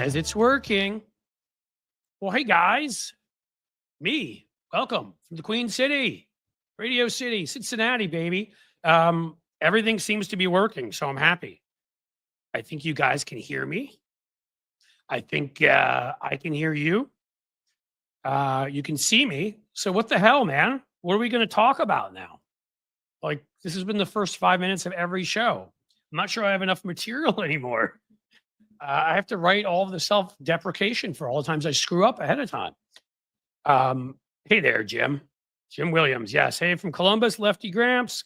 says it's working. Well, hey guys, me. Welcome from the Queen City, Radio City, Cincinnati, baby. Everything seems to be working, so I'm happy. I think you guys can hear me. I think I can hear you. You can see me. So what the hell, man? What are we going to talk about now? Like, this has been the first 5 minutes of every show. I'm not sure I have enough material anymore. I have to write all of the self-deprecation for all the times I screw up ahead of time. Hey there, Jim. Jim Williams. Yes. Hey, from Columbus, Lefty Gramps.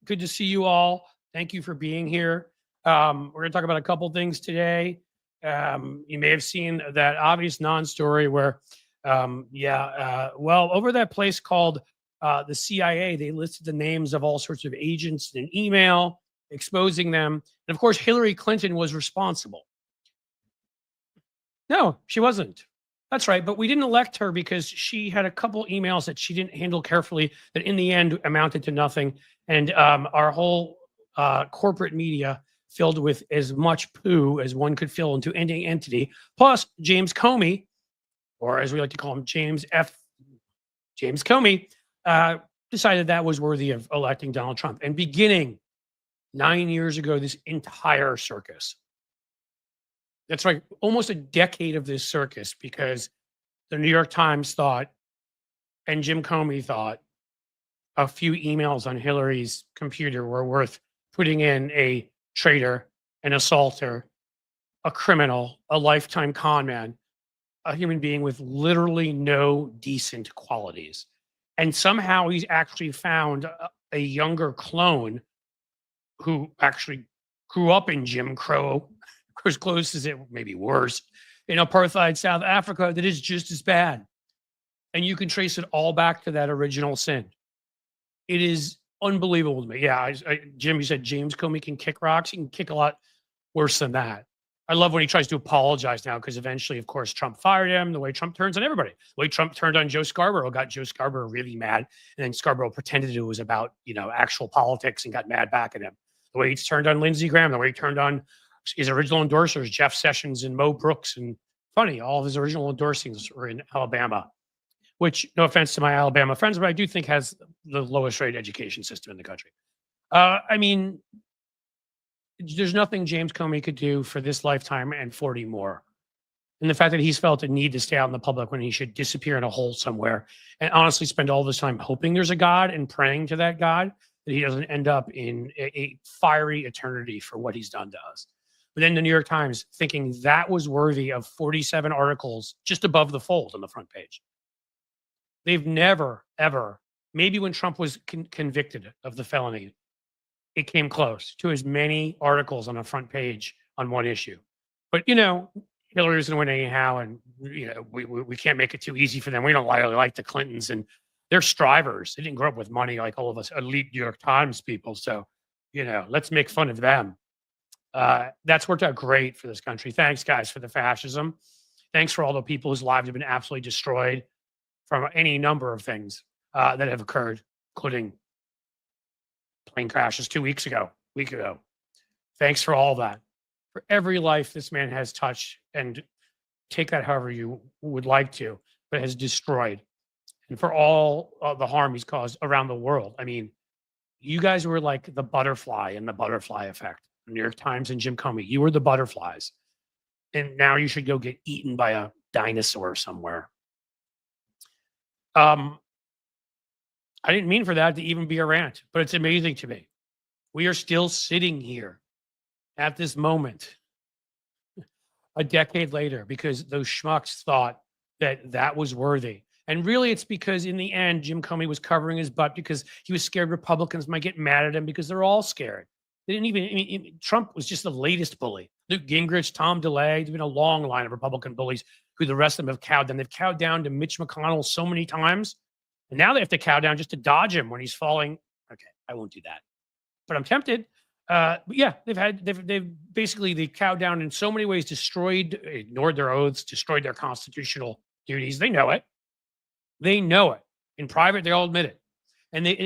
Good to see you all. Thank you for being here. We're going to talk about a couple things today. You may have seen that obvious non-story where, well, over that place called the CIA, they listed the names of all sorts of agents in an email exposing them. And of course, Hillary Clinton was responsible. No, she wasn't. That's right. But we didn't elect her because she had a couple emails that she didn't handle carefully that in the end amounted to nothing. And our whole corporate media filled with as much poo as one could fill into any entity. Plus, James Comey, or as we like to call him, James Comey, decided that was worthy of electing Donald Trump. And beginning 9 years ago, this entire circus. That's right, almost a decade of this circus, because the New York Times thought, and Jim Comey thought, a few emails on Hillary's computer were worth putting in a traitor, an assaulter, a criminal, a lifetime con man, a human being with literally no decent qualities. And somehow he's actually found a younger clone who actually grew up in Jim Crow, as close as it, maybe worse, in apartheid South Africa, that is just as bad. And you can trace it all back to that original sin. It is unbelievable to me. Yeah, Jim, you said James Comey can kick rocks. He can kick a lot worse than that. I love when he tries to apologize now, because eventually, of course, Trump fired him, the way Trump turns on everybody. The way Trump turned on Joe Scarborough got Joe Scarborough really mad. And then Scarborough pretended it was about, actual politics and got mad back at him. The way he turned on Lindsey Graham, the way he turned on his original endorsers, Jeff Sessions and Mo Brooks. And funny, all of his original endorsings were in Alabama, which, no offense to my Alabama friends, but I do think has the lowest rate education system in the country. I mean, there's nothing James Comey could do for this lifetime and 40 more. And the fact that he's felt a need to stay out in the public when he should disappear in a hole somewhere and honestly spend all this time hoping there's a God and praying to that God, that he doesn't end up in a fiery eternity for what he's done to us. But then the New York Times thinking that was worthy of 47 articles just above the fold on the front page. They've never, ever, maybe when Trump was convicted of the felony, it came close to as many articles on the front page on one issue. But, Hillary's going to win anyhow, and, we can't make it too easy for them. We don't really like the Clintons, and they're strivers. They didn't grow up with money like all of us elite New York Times people. So, let's make fun of them. That's worked out great for this country. Thanks, guys, for the fascism. Thanks for all the people whose lives have been absolutely destroyed from any number of things that have occurred, including plane crashes 2 weeks ago, week ago. Thanks for all that. For every life this man has touched, and take that however you would like to, but has destroyed. And for all the harm he's caused around the world. I mean, you guys were like the butterfly in the butterfly effect. New York Times and Jim Comey, you were the butterflies. And now you should go get eaten by a dinosaur somewhere. I didn't mean for that to even be a rant, but it's amazing to me. We are still sitting here at this moment a decade later because those schmucks thought that that was worthy. And really, it's because in the end, Jim Comey was covering his butt because he was scared Republicans might get mad at him because they're all scared. They didn't even, Trump was just the latest bully. Newt Gingrich, Tom DeLay, there's been a long line of Republican bullies who the rest of them have cowed down. They've cowed down to Mitch McConnell so many times. And now they have to cow down just to dodge him when he's falling. Okay, I won't do that. But I'm tempted. But yeah, they've basically, they cowed down in so many ways, destroyed, ignored their oaths, destroyed their constitutional duties. They know it. They know it. In private, they all admit it.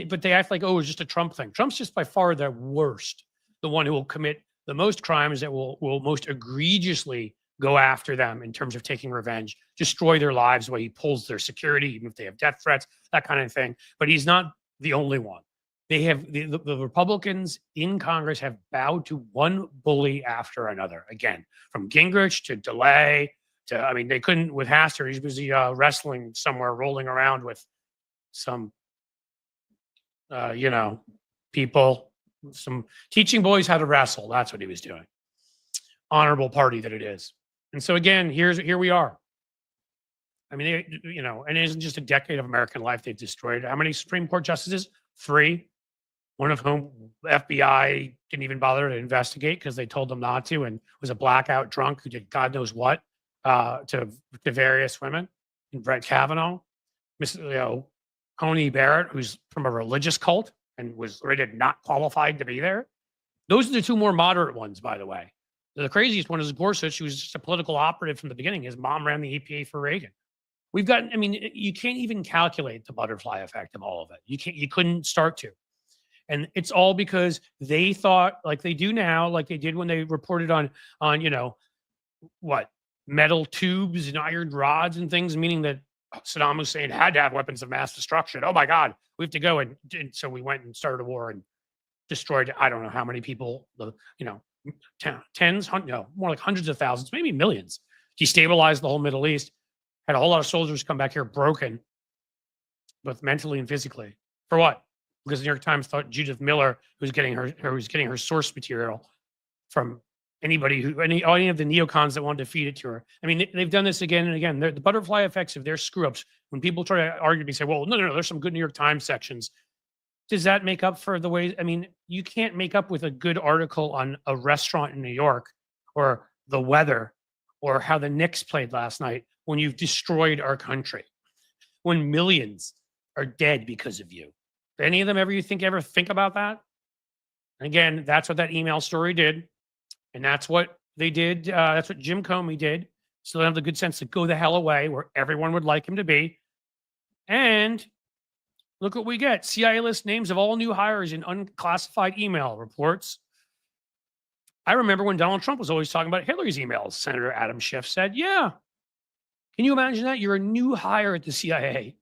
But they act like, oh, it's just a Trump thing. Trump's just by far the worst, the one who will commit the most crimes, that will most egregiously go after them in terms of taking revenge, destroy their lives, where he pulls their security, even if they have death threats, that kind of thing. But he's not the only one. They have the Republicans in Congress have bowed to one bully after another. Again, from Gingrich to DeLay to, I mean, they couldn't with Hastert. He was busy wrestling somewhere, rolling around with some, people, some teaching boys how to wrestle. That's what he was doing. Honorable party that it is. And so again, here we are. I mean, and it isn't just a decade of American life they've destroyed. How many Supreme Court justices? 3. One of whom the FBI didn't even bother to investigate because they told them not to, and was a blackout drunk who did God knows what to various women. And Brett Kavanaugh, Coney Barrett, who's from a religious cult and was rated not qualified to be there. Those are the 2 more moderate ones, by the way. The craziest one is Gorsuch, who was just a political operative from the beginning. His mom ran the EPA for Reagan. We've got, I mean, you can't even calculate the butterfly effect of all of it. You couldn't start to. And it's all because they thought, like they do now, like they did when they reported on metal tubes and iron rods and things, meaning that Saddam Hussein had to have weapons of mass destruction. Oh my God, we have to go. And so we went and started a war and destroyed, I don't know how many people, tens, more like hundreds of thousands, maybe millions, destabilized the whole Middle East, had a whole lot of soldiers come back here broken, both mentally and physically. For what? Because the New York Times thought Judith Miller was getting her source material from any of the neocons that wanted to feed it to her. I mean, they've done this again and again. The butterfly effects of their screw ups. When people try to argue, they say, "Well, no, there's some good New York Times sections." Does that make up for the way? I mean, you can't make up with a good article on a restaurant in New York, or the weather, or how the Knicks played last night when you've destroyed our country, when millions are dead because of you. Did any of them ever think about that? Again, that's what that email story did. And that's what they did. That's what Jim Comey did. So they have the good sense to go the hell away where everyone would like him to be. And look what we get. CIA list names of all new hires in unclassified email reports. I remember when Donald Trump was always talking about Hillary's emails. Senator Adam Schiff said, yeah. Can you imagine that? You're a new hire at the CIA.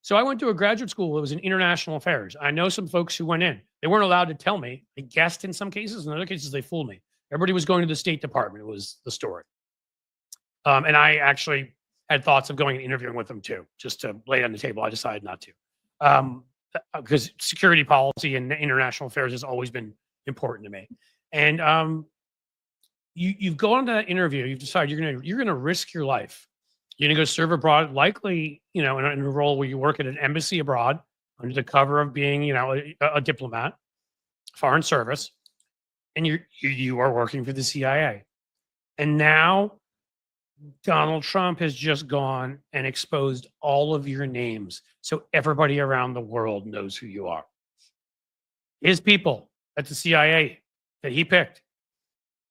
So I went to a graduate school that was in international affairs. I know some folks who went in. They weren't allowed to tell me. They guessed in some cases. In other cases, they fooled me. Everybody was going to the State Department. It was the story. And I actually had thoughts of going and interviewing with them too, just to lay it on the table. I decided not to. Because security policy and international affairs has always been important to me. And you've gone to that interview. You've decided you're gonna risk your life. You're gonna go serve abroad, likely, in a role where you work at an embassy abroad under the cover of being, a diplomat, foreign service, and you are working for the CIA. And now Donald Trump has just gone and exposed all of your names, so everybody around the world knows who you are. His people at the CIA that he picked.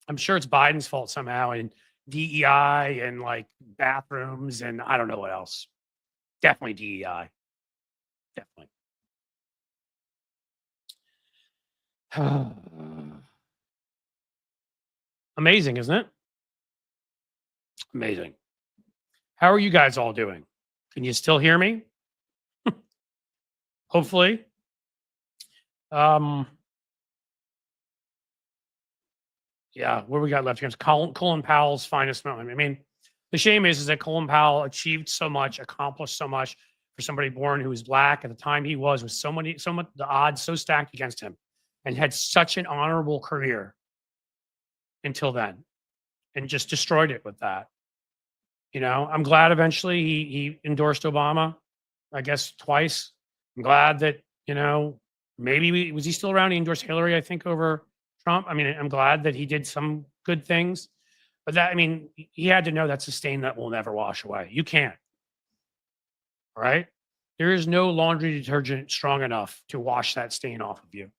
I'm sure it's Biden's fault somehow, and DEI and like bathrooms and I don't know what else. Definitely DEI. Definitely. Amazing, isn't it? Amazing. How are you guys all doing? Can you still hear me? Hopefully. Yeah, what we got left here is Colin Powell's finest moment. I mean, the shame is that Colin Powell achieved so much, accomplished so much for somebody born who was black at the time he was so much, the odds so stacked against him, and had such an honorable career until then, and just destroyed it with that. I'm glad eventually he endorsed Obama, I guess twice. I'm glad that, maybe was he still around? He endorsed Hillary, I think, over Trump. I mean, I'm glad that he did some good things, but he had to know that's a stain that will never wash away. You can't. All right. There is no laundry detergent strong enough to wash that stain off of you.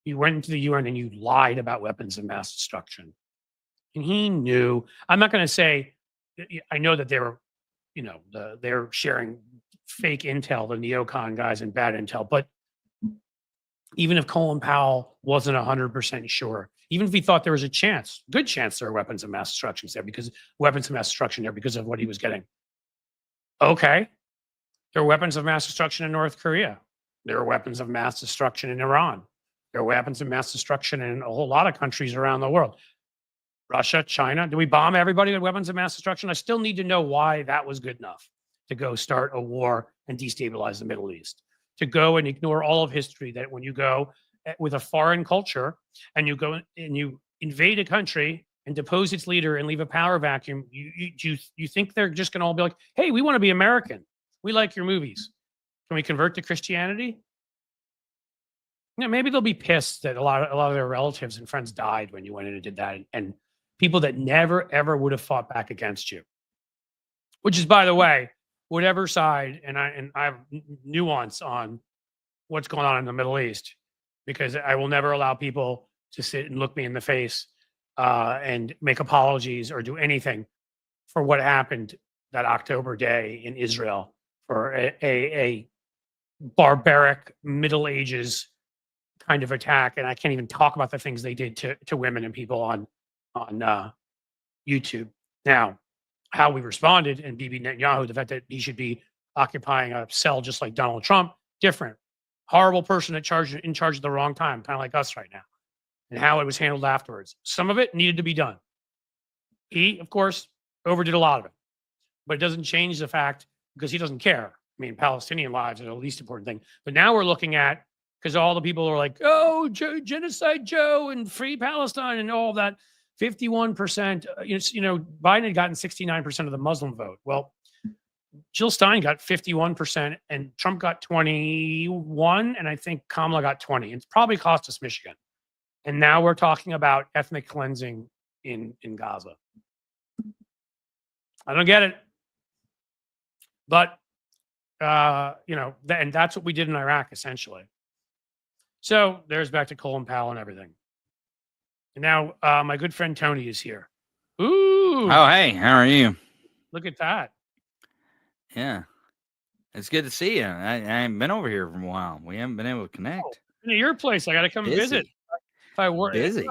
You went into the UN and you lied about weapons of mass destruction. And he knew. I'm not going to say, I know that they were, they're sharing fake intel, the neocon guys, and bad intel, but even if Colin Powell wasn't 100% sure, Even if he thought there was a chance, good chance there are weapons of mass destruction there because of what he was getting. Okay. There are weapons of mass destruction in North Korea. There are weapons of mass destruction in Iran. There are weapons of mass destruction in a whole lot of countries around the world. Russia, China. Do we bomb everybody with weapons of mass destruction? I still need to know why that was good enough to go start a war and destabilize the Middle East. To go and ignore all of history, that when you go with a foreign culture and you go and you invade a country and depose its leader and leave a power vacuum, you think they're just going to all be like, hey, we want to be American. We like your movies. Can we convert to Christianity? You know, maybe they'll be pissed that a lot of their relatives and friends died when you went in and did that, and people that never ever would have fought back against you. Which is, by the way, whatever side, and I have nuance on what's going on in the Middle East, because I will never allow people to sit and look me in the face and make apologies or do anything for what happened that October day in Israel, for a barbaric Middle Ages kind of attack. And I can't even talk about the things they did to women and people on YouTube. Now, how we responded, and Bibi Netanyahu, the fact that he should be occupying a cell just like Donald Trump, different. Horrible person in charge at the wrong time, kind of like us right now. And how it was handled afterwards. Some of it needed to be done. He, of course, overdid a lot of it. But it doesn't change the fact, because he doesn't care. I mean, Palestinian lives are the least important thing. But now we're looking at, because all the people are like, oh, Genocide Joe and Free Palestine and all that. 51%, Biden had gotten 69% of the Muslim vote. Well, Jill Stein got 51% and Trump got 21, and I think Kamala got 20. It's probably cost us Michigan. And now we're talking about ethnic cleansing in Gaza. I don't get it. But, and that's what we did in Iraq, essentially. So there's back to Colin Powell and everything. And now my good friend Tony is here. Ooh. Oh, hey, how are you? Look at that. Yeah. It's good to see you. I haven't been over here for a while. We haven't been able to connect. To your place. I got to come visit. If I work, busy.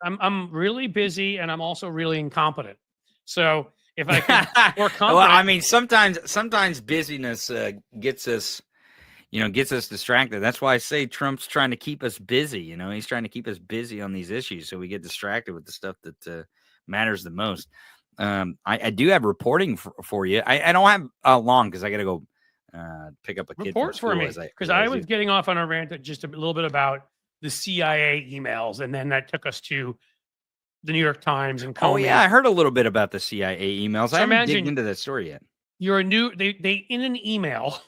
I'm really busy, and I'm also really incompetent. So if I could more competent. Well, I mean, sometimes busyness gets us distracted. That's why I say Trump's trying to keep us busy. He's trying to keep us busy on these issues, so we get distracted with the stuff that matters the most. I do have reporting for you. I don't have long, because I got to go pick up a kid. Report for me, because I was getting off on a rant just a little bit about the CIA emails, and then that took us to the New York Times and Comey. Oh yeah, I heard a little bit about the CIA emails. So I haven't digged into that story yet. You're they in an email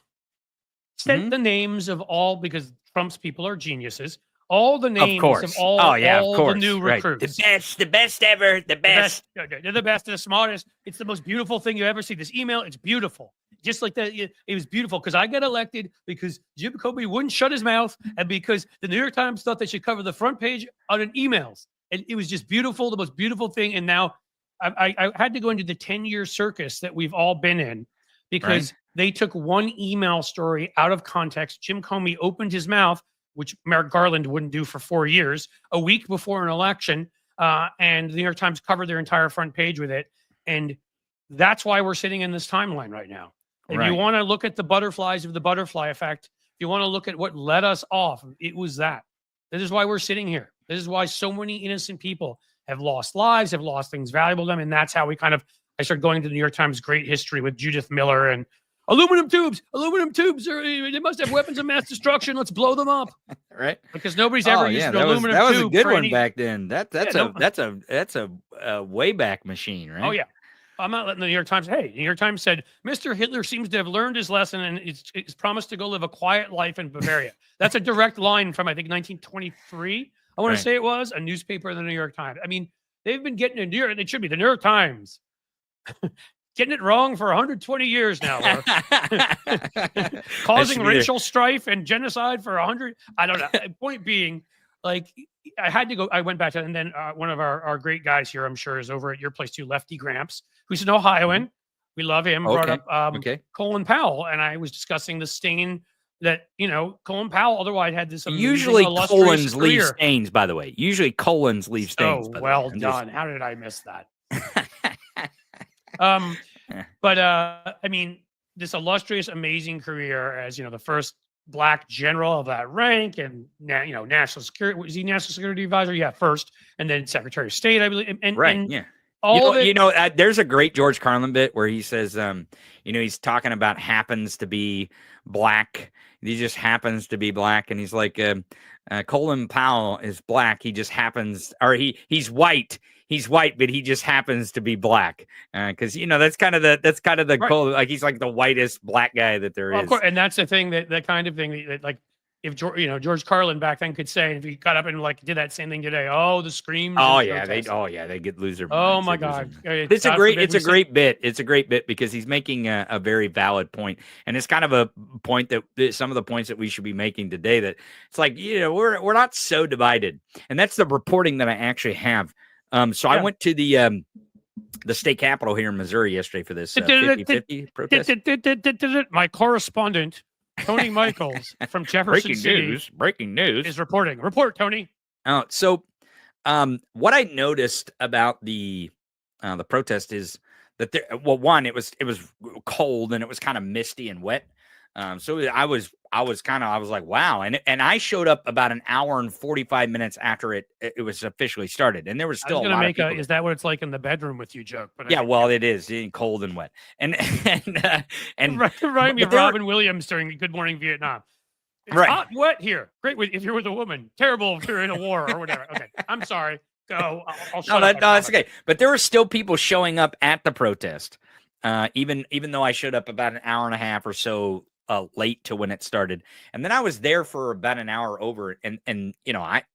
sent the names of all, because Trump's people are geniuses. All the names of all, the new recruits. Right. The best ever, the best. They're the best, they're the smartest. It's the most beautiful thing you ever see. This email, it's beautiful. Just like that, it was beautiful because I got elected because Jim Comey wouldn't shut his mouth, and because the New York Times thought they should cover the front page on an emails. And it was just beautiful, the most beautiful thing. And now I had to go into the 10-year circus that we've all been in, because they took one email story out of context. Jim Comey opened his mouth, which Merrick Garland wouldn't do for 4 years, a week before an election, and the New York Times covered their entire front page with it. And that's why we're sitting in this timeline right now. If you want to look at the butterflies of the butterfly effect, if you want to look at what led us off, it was that. This is why we're sitting here. This is why so many innocent people have lost lives, have lost things valuable to them. And that's how I started going to the New York Times great history with Judith Miller and aluminum tubes, they must have weapons of mass destruction. Let's blow them up. Right. Because nobody's ever used an aluminum tube. That was a good one back then. That's a way back machine, right? Oh yeah. I'm not letting the New York Times. Hey, the New York Times said Mr. Hitler seems to have learned his lesson and it's promised to go live a quiet life in Bavaria. That's a direct line from, I think, 1923. I want to say it was a newspaper in the New York Times. I mean, they've been getting it should be the New York Times. Getting it wrong for 120 years now. Causing racial strife and genocide for 100. I don't know. Point being, like, I had to go. I went back to, and then one of our great guys here, I'm sure, is over at your place too, Lefty Gramps, who's an Ohioan. We love him. Brought up Colin Powell, and I was discussing the stain that, Colin Powell otherwise had this amazing, Usually illustrious colons leave career. stains, by the way. Usually colons leave stains, So by the way. well I'm just- done. How did I miss that? Yeah. But I mean, this illustrious, amazing career as the first Black general of that rank, and national security. Was he national security advisor? Yeah, first, and then Secretary of State, I believe. And Yeah. all of it. There's a great George Carlin bit where he says, he's talking about happens to be Black. He just happens to be Black, and he's like, Colin Powell is Black. He just happens, or he's white. He's white, but he just happens to be Black. Because that's kind of the Right. Colin, like he's like the whitest Black guy that there Well, is. of course, and that's the thing that kind of thing that like if George Carlin back then could say, if he got up and like did that same thing today, the screams. Oh and yeah, protests. they get loser. Oh my God, It's a great bit. It's a great bit because he's making a very valid point, and it's kind of a point that some of the points that we should be making today. That it's like we're not so divided, and that's the reporting that I actually have. So I went to the state capitol here in Missouri yesterday for this 50-50 protest. My correspondent, Tony Michaels from Jefferson City, Breaking news is reporting. Report, Tony. So what I noticed about the protest is that one, it was cold and it was kind of misty and wet. So I was like, wow. And I showed up about an hour and 45 minutes after it was officially started. And there was still a lot of people. Is that what it's like in the bedroom with you joke? But yeah, well, it is cold and wet. And remind me of Robin Williams during Good Morning Vietnam. It's hot and wet here. Great if you're with a woman. Terrible if you're in a war or whatever. Okay. I'm sorry. Go. I'll shut up. No, it's okay. But there were still people showing up at the protest. Even though I showed up about an hour and a half or so late to when it started. And then I was there for about an hour over. And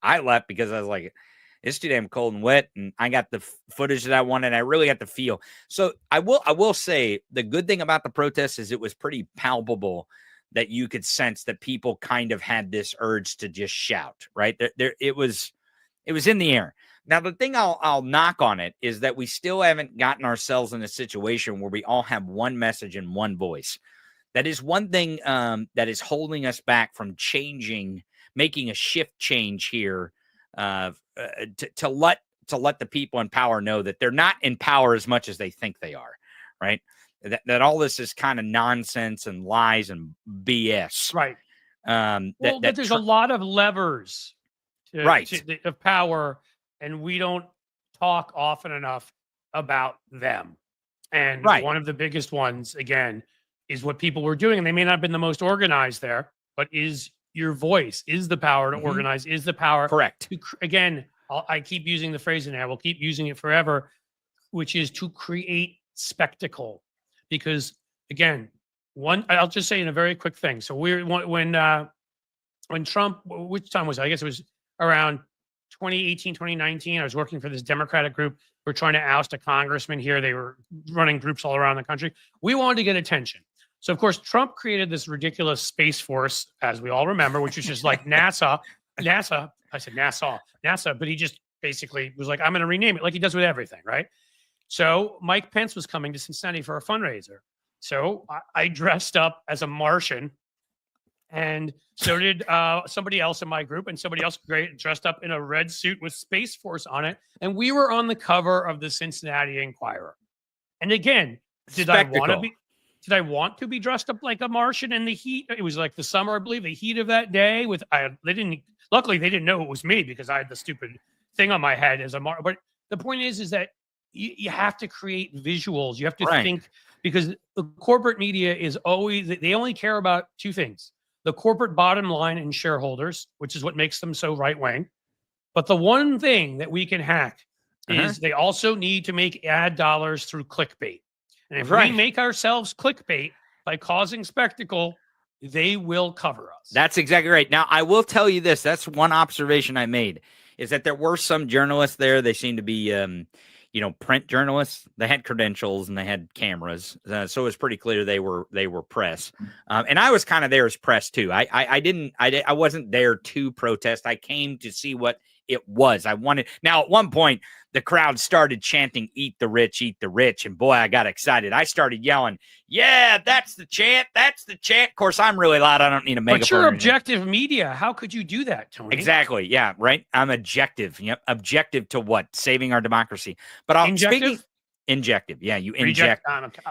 I left because I was like, it's too damn cold and wet. And I got the footage that I wanted. I really got the feel. So I will say the good thing about the protest is it was pretty palpable that you could sense that people kind of had this urge to just shout, right? It was in the air. Now, the thing I'll knock on it is that we still haven't gotten ourselves in a situation where we all have one message and one voice. That is one thing that is holding us back from making a shift change here to let the people in power know that they're not in power as much as they think they are, right? That all this is kind of nonsense and lies and BS. Right. But there's a lot of levers of power, and we don't talk often enough about them. And one of the biggest ones, again, is what people were doing. And they may not have been the most organized there, but is your voice, is the power to organize, is the power. Correct. Again, I keep using the phrase and I will keep using it forever, which is to create spectacle. Because again, I'll just say in a very quick thing. So when Trump, which time was it? I guess it was around 2018, 2019. I was working for this Democratic group. We're trying to oust a congressman here. They were running groups all around the country. We wanted to get attention. So, of course, Trump created this ridiculous Space Force, as we all remember, which was just like NASA. I said NASA, but he just basically was like, I'm going to rename it like he does with everything, right? So Mike Pence was coming to Cincinnati for a fundraiser. So I dressed up as a Martian, and so did somebody else in my group, and somebody else dressed up in a red suit with Space Force on it. And we were on the cover of the Cincinnati Enquirer. And again, did I want to be dressed up like a Martian in the heat? It was like the summer, I believe, the heat of that day. Luckily they didn't know it was me because I had the stupid thing on my head as a Martian. But the point is that you have to create visuals. You have to think, because the corporate media is always, they only care about two things: the corporate bottom line and shareholders, which is what makes them so right wing. But the one thing that we can hack is they also need to make ad dollars through clickbait. And if we make ourselves clickbait by causing spectacle, they will cover us. That's exactly right. Now, I will tell you this. That's one observation I made, is that there were some journalists there. They seem to be, print journalists. They had credentials and they had cameras. So it was pretty clear they were press. And I was kind of there as press too. I wasn't there to protest. I came to see what it was. I wanted. Now, at one point, the crowd started chanting, eat the rich, and boy, I got excited. I started yelling, yeah, that's the chant. That's the chant. Of course, I'm really loud. I don't need a megaphone. But you're objective media. How could you do that, Tony? Exactly. Yeah, right. I'm objective. Yep. Objective to what? Saving our democracy. But I'll speaking injective. Yeah, you inject.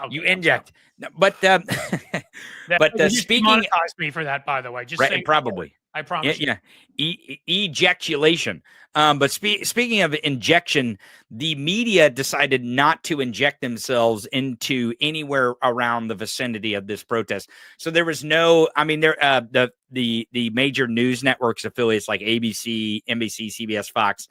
You inject. But speaking, monetize me for that, by the way. Just right, saying, probably. I promise. Yeah. Ejaculation. But speaking of injection, the media decided not to inject themselves into anywhere around the vicinity of this protest. So there was no. I mean, the major news networks affiliates like ABC, NBC, CBS, Fox.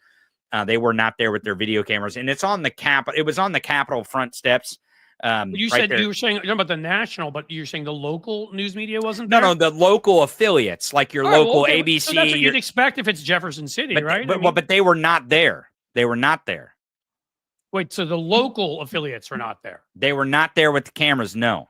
They were not there with their video cameras, and it's on the Capitol. It was on the Capitol front steps. You right said there. you were saying about the national, but you're saying the local news media wasn't there? No, the local affiliates, like your local ABC. So that's what you'd expect if it's Jefferson City, right? But they were not there. They were not there. Wait, so the local affiliates were not there? They were not there with the cameras. No,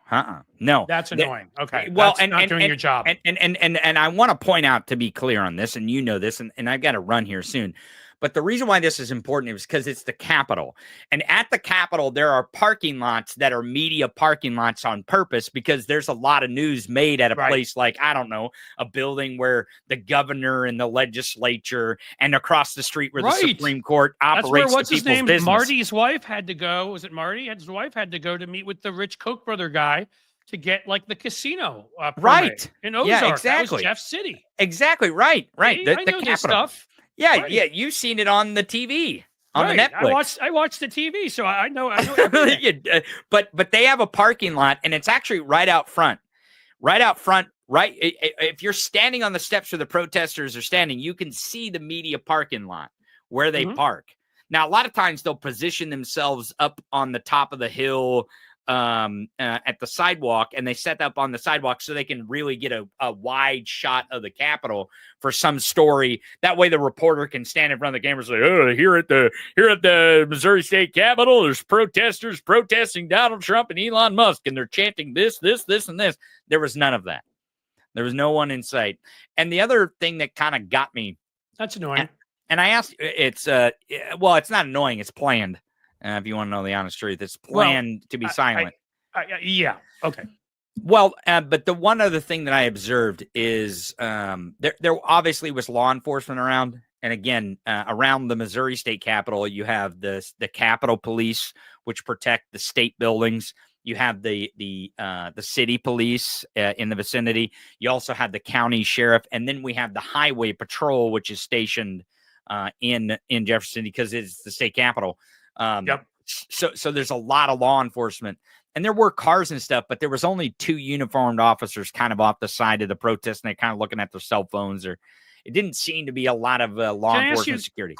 no. That's annoying. Okay, well, that's not doing your job. And I want to point out, to be clear on this, and you know this, and I've got to run here soon. But the reason why this is important is because it's the Capitol. And at the Capitol, there are parking lots that are media parking lots on purpose, because there's a lot of news made at a place like, I don't know, a building where the governor and the legislature, and across the street where the Supreme Court operates. That's where, what's his name? Business. Marty's wife had to go. Was it Marty? His wife had to go to meet with the rich Koch brother guy to get like the casino permit in Ozark. Yeah, exactly. That was Jeff City. Exactly. Right. See, The I know this Capitol. stuff. Yeah, you've seen it on the TV, on the Netflix. I watched the TV, so I know but they have a parking lot, and it's actually right out front. Right out front, right. If you're standing on the steps where the protesters are standing, you can see the media parking lot where they park. Now, a lot of times they'll position themselves up on the top of the hill, at the sidewalk, and they set up on the sidewalk so they can really get a wide shot of the Capitol for some story. That way the reporter can stand in front of the camera and say, oh, here at the Missouri State Capitol, there's protesters protesting Donald Trump and Elon Musk, and they're chanting this, and this. There was none of that. There was no one in sight. And the other thing that kind of got me, that's annoying. And I asked, it's not annoying, it's planned. If you want to know the honest truth, it's planned to be silent. Yeah. Okay. Well, but the one other thing that I observed is there obviously was law enforcement around. And again, around the Missouri State Capitol, you have the Capitol Police, which protect the state buildings. You have the city police in the vicinity. You also have the county sheriff. And then we have the highway patrol, which is stationed in Jefferson because it's the state capitol. So there's a lot of law enforcement, and there were cars and stuff, but there was only 2 uniformed officers kind of off the side of the protest, and they're kind of looking at their cell phones, or it didn't seem to be a lot of law enforcement security.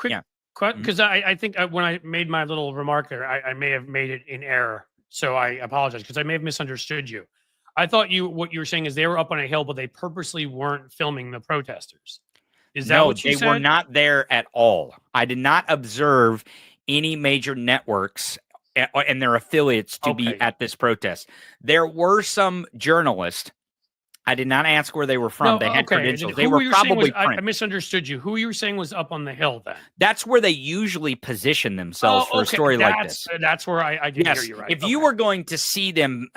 Because I think when I made my little remark there, I may have made it in error. So I apologize, because I may have misunderstood you. I thought what you were saying is they were up on a hill, but they purposely weren't filming the protesters. Is that what you said? They were not there at all. I did not observe any major networks and their affiliates to be at this protest. There were some journalists. I did not ask where they were from. They had credentials. They were probably I misunderstood you. Who you were saying was up on the hill then? That's where they usually position themselves for a story like this. That's where I did hear you right. If you were going to see them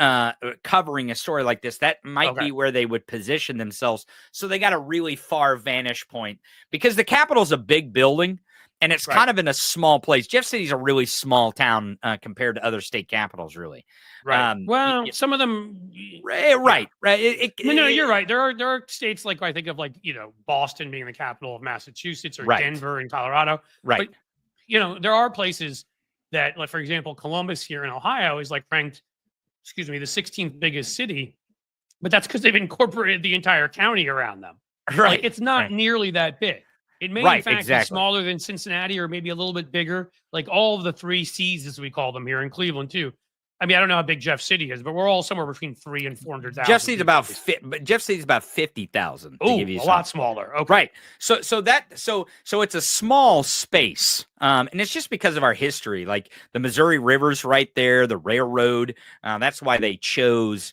covering a story like this, that might be where they would position themselves. So they got a really far vantage point, because the Capitol's a big building. And it's kind of in a small place. Jeff City's a really small town compared to other state capitals, really. Right. Some of them. Right. No, you're right. There are states like, I think of, like, Boston being the capital of Massachusetts, or Denver in Colorado. Right. But, there are places that, like, for example, Columbus here in Ohio is ranked, the 16th biggest city. But that's because they've incorporated the entire county around them. Right. It's not nearly that big. It may, in fact, be smaller than Cincinnati, or maybe a little bit bigger, like all of the 3 C's, as we call them here in Cleveland, too. I mean, I don't know how big Jeff City is, but we're all somewhere between 300,000 and 400,000. Jeff City's about 50,000. Oh, a lot smaller. Okay. Right. So it's a small space, and it's just because of our history. Like, the Missouri River's right there, the railroad. That's why they chose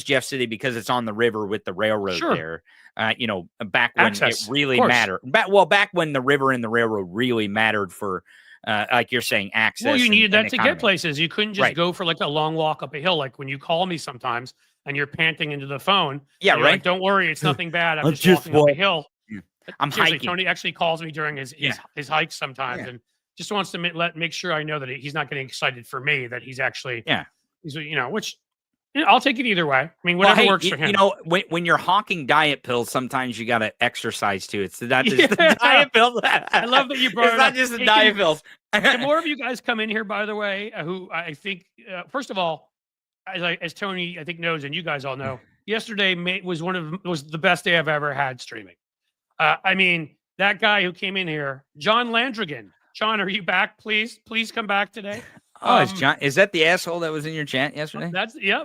Jeff City, because it's on the river with the railroad there. back when Access, it really mattered. Back when the river and the railroad really mattered for, like you're saying, access. Well, you needed that and to economy. get places. You couldn't just Right. go for like a long walk up a hill. Like when you call me sometimes and you're panting into the phone. Yeah, right. Like, don't worry, it's nothing bad. I'm just walking up a hill. Yeah. I'm Seriously, hiking. Tony actually calls me during his hikes sometimes, Yeah. and just wants to make sure I know that he's not getting excited for me. That he's actually he's which. I'll take it either way. I mean, whatever works for him. You know, when you're hawking diet pills, sometimes you got to exercise too. It's not just the diet pills. I love that you brought it's it not up. just the diet pills. The more of you guys come in here, by the way, who I think, first of all, as Tony I think knows, and you guys all know, yesterday was the best day I've ever had streaming. I mean, that guy who came in here, John Landrigan. John, are you back? Please come back today. Oh, it's John. Is that the asshole that was in your chat yesterday?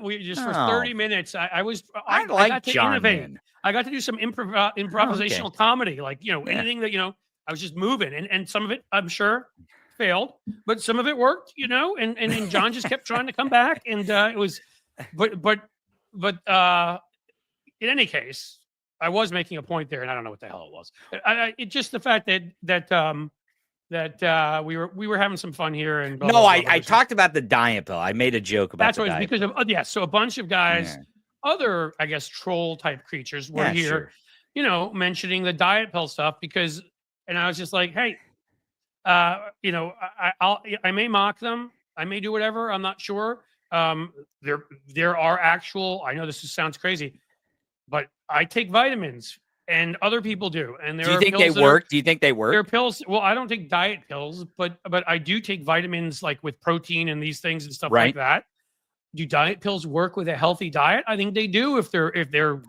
We just for 30 minutes. I like got to John. Innovate. Man. I got to do some improvisational comedy, like anything that I was just moving, and some of it I'm sure failed, but some of it worked, and John just kept trying to come back, and it was, but in any case, I was making a point there, and I don't know what the hell it was. It's just the fact that we were having some fun here, and blah, no, blah, blah, I talked about the diet pill. I made a joke about that's what it's because of so a bunch of guys, other I guess troll type creatures were here, mentioning the diet pill stuff and I was just like, hey, I may mock them, I may do whatever, I'm not sure. There are actual. I know this sounds crazy, but I take vitamins. And other people do. And do you think they work? Do you think they work? There are pills. Well, I don't take diet pills, but I do take vitamins like with protein and these things and stuff like that. Do diet pills work with a healthy diet? I think they do if they're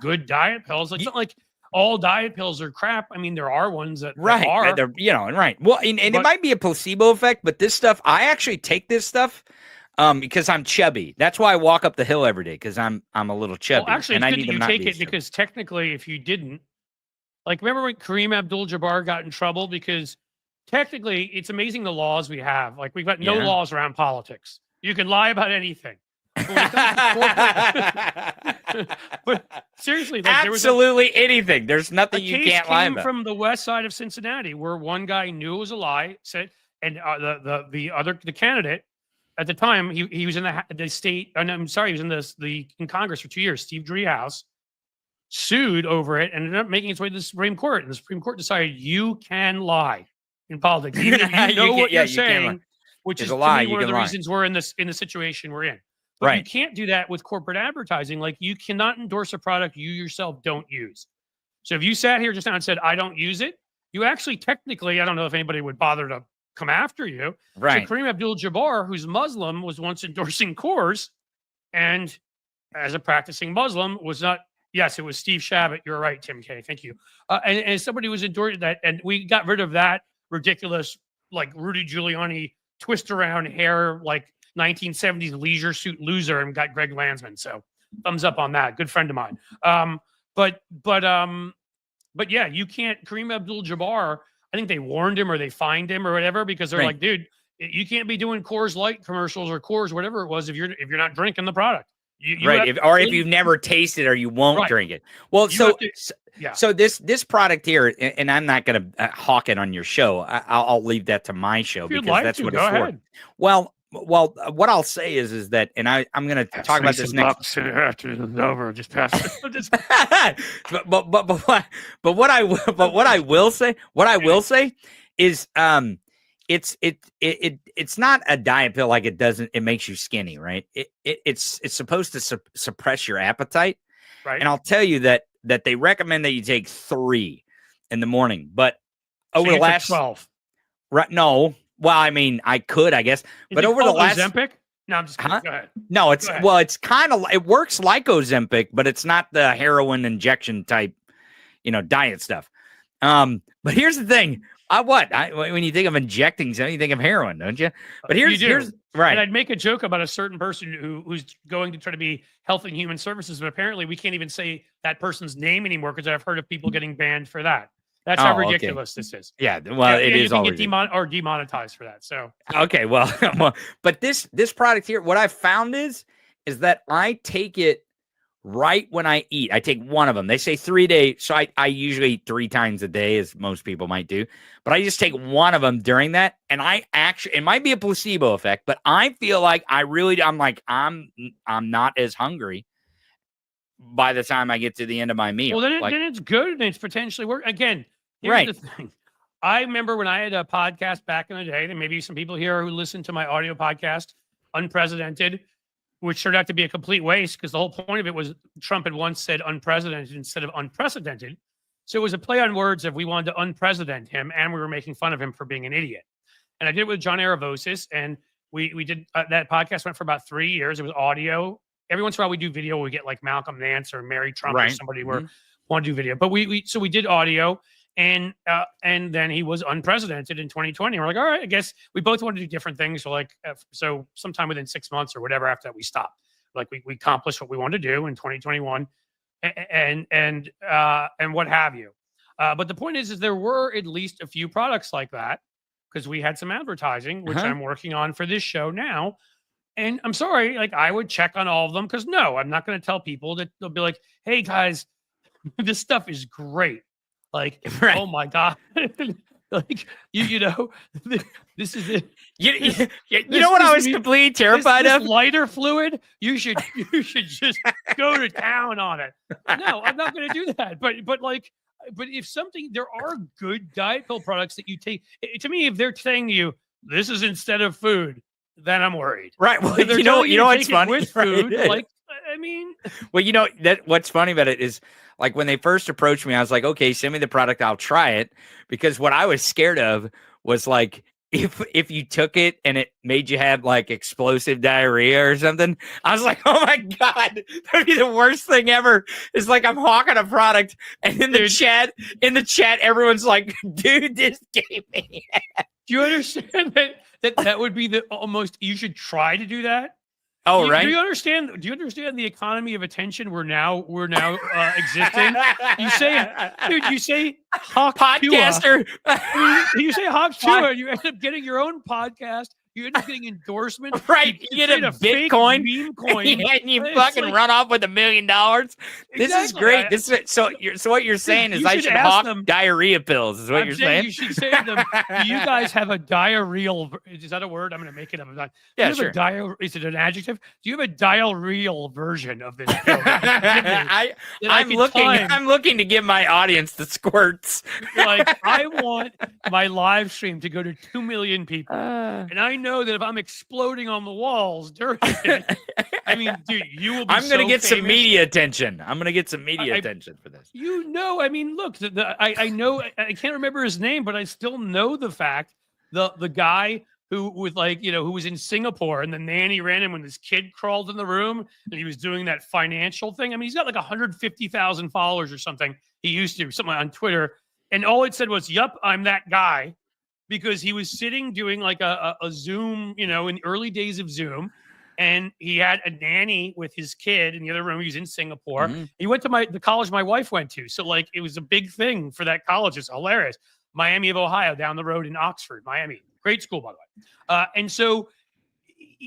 good diet pills. It's not like all diet pills are crap. I mean, there are ones that are. They're, Well, and it might be a placebo effect, but this stuff, I actually take this stuff because I'm chubby. That's why I walk up the hill every day, because I'm a little chubby. Well, actually, and it's I good need that to you not take be it because technically, if you didn't, like, remember when Kareem Abdul-Jabbar got in trouble? Because technically, it's amazing the laws we have. Like, we've got no laws around politics. You can lie about anything. But seriously, like, absolutely anything. There's nothing you can't lie about. From the west side of Cincinnati, where one guy knew it was a lie, said, and the candidate at the time, he was in the state. I'm sorry, he was in Congress for 2 years. Steve Driehaus sued over it and ended up making its way to the Supreme Court. And the Supreme Court decided you can lie in politics, even if you know what you're saying, which is a lie. One of the reasons we're in the situation we're in. But you can't do that with corporate advertising. Like, you cannot endorse a product you yourself don't use. So if you sat here just now and said, I don't use it, you actually technically, I don't know if anybody would bother to come after you. Right. So Kareem Abdul-Jabbar, who's Muslim, was once endorsing Coors, and as a practicing Muslim was not. Yes, it was Steve Shabbat. You're right, Tim K. Thank you. And somebody was endorsing that, and we got rid of that ridiculous, like, Rudy Giuliani twist around hair, like 1970s leisure suit loser, and got Greg Landsman. So thumbs up on that. Good friend of mine. But yeah, you can't. Kareem Abdul-Jabbar, I think they warned him or they fined him or whatever, because they're like, dude, you can't be doing Coors Light commercials or Coors, whatever it was, if you're not drinking the product. If you've never tasted or you won't drink it. Well, so this product here, and I'm not going to hawk it on your show. I'll leave that to my show because that's what it's for. Well, what I'll say is that, and I'm going to talk about this next. After it's over, just pass it. but what I will say is it's not a diet pill. Like, it makes you skinny, right? It's supposed to suppress your appetite, right? And I'll tell you that they recommend that you take 3 in the morning, but over the last 12, right? No, well, I mean, I could, I guess, but over the last Ozempic. No, I'm just kidding. Go ahead. No, it's kind of, it works like Ozempic, but it's not the heroin injection type, diet stuff. But here's the thing. When you think of injecting something, you think of heroin, don't you? But here's right. And I'd make a joke about a certain person who's going to try to be Health and Human Services, but apparently we can't even say that person's name anymore because I've heard of people getting banned for that. That's how ridiculous this is. Yeah, well, it is all get demonetized for that. So okay, well, but this product here, what I found is that I take it right when I eat. I take one of them. They say 3 days. So I usually eat 3 times a day, as most people might do. But I just take one of them during that. And I actually, it might be a placebo effect, but I feel like I'm not as hungry by the time I get to the end of my meal. Well, Like, then it's good and it's potentially work. Again, here's right. the thing. I remember when I had a podcast back in the day, there may be some people here who listen to my audio podcast, Unprecedented, which turned out to be a complete waste because the whole point of it was Trump had once said unprecedented instead of unprecedented. So it was a play on words of we wanted to unprecedented him and we were making fun of him for being an idiot. And I did it with John Aravosis, and we did that podcast went for about 3 years. It was audio. Every once in a while we do video. We get like Malcolm Nance or Mary Trump or somebody where want to do video. But we did audio. And then he was unprecedented in 2020. We're like, all right, I guess we both want to do different things. So like, so sometime within 6 months or whatever after that, we stopped. Like we accomplished what we wanted to do in 2021, and what have you. But the point is there were at least a few products like that because we had some advertising, which I'm working on for this show now. And I'm sorry, like I would check on all of them because no, I'm not going to tell people that they'll be like, hey guys, this stuff is great. Like, oh my God. Like, you know, this is it. You know what I was completely terrified of? Lighter fluid. You should just go to town on it. No, I'm not going to do that. But if something, there are good diet pill products that you take. To me, if they're saying to you, this is instead of food, then I'm worried. Right. Well, you know what's funny with food, right. like, I mean, well, you know that what's funny about it is like when they first approached me, I was like, okay, send me the product, I'll try it, because what I was scared of was like if you took it and it made you have like explosive diarrhea or something. I was like, oh my God, that'd be the worst thing ever. It's like I'm hawking a product, and in the chat, everyone's like, dude, this gave me. Do you understand that would be the almost? You should try to do that. Oh, right. Do you understand the economy of attention we're now existing? You say podcaster. You say Hawktua, and you end up getting your own podcast. You end up getting endorsements. Right. You get a Bitcoin meme coin, and you fucking run off with $1 million. This is great. So what you're saying is I should hawk diarrhea pills, is what you're saying? You should say to them, do you guys have a diarrheal? Is that a word? I'm going to make it up. Yeah, sure. Is it an adjective? Do you have a diarrheal version of this pill? I'm looking to give my audience the squirts. Like, I want my live stream to go to 2 million people. And I know that if I'm exploding on the walls during it, I mean, dude, you will be I'm going to get famous. some media attention. I'm going to get some media attention for this. You know, I mean, look, I know, I can't remember his name, but I still know the fact, the guy who was in Singapore, and the nanny ran him when his kid crawled in the room and he was doing that financial thing. I mean, he's got like 150,000 followers or something. He used to, something on Twitter. And all it said was, yup, I'm that guy. Because he was sitting doing like a Zoom, in the early days of Zoom, and he had a nanny with his kid in the other room. He was in Singapore. Mm-hmm. He went to the college my wife went to. So like it was a big thing for that college. It's hilarious. Miami of Ohio, down the road in Oxford, Miami. Great school, by the way. And so,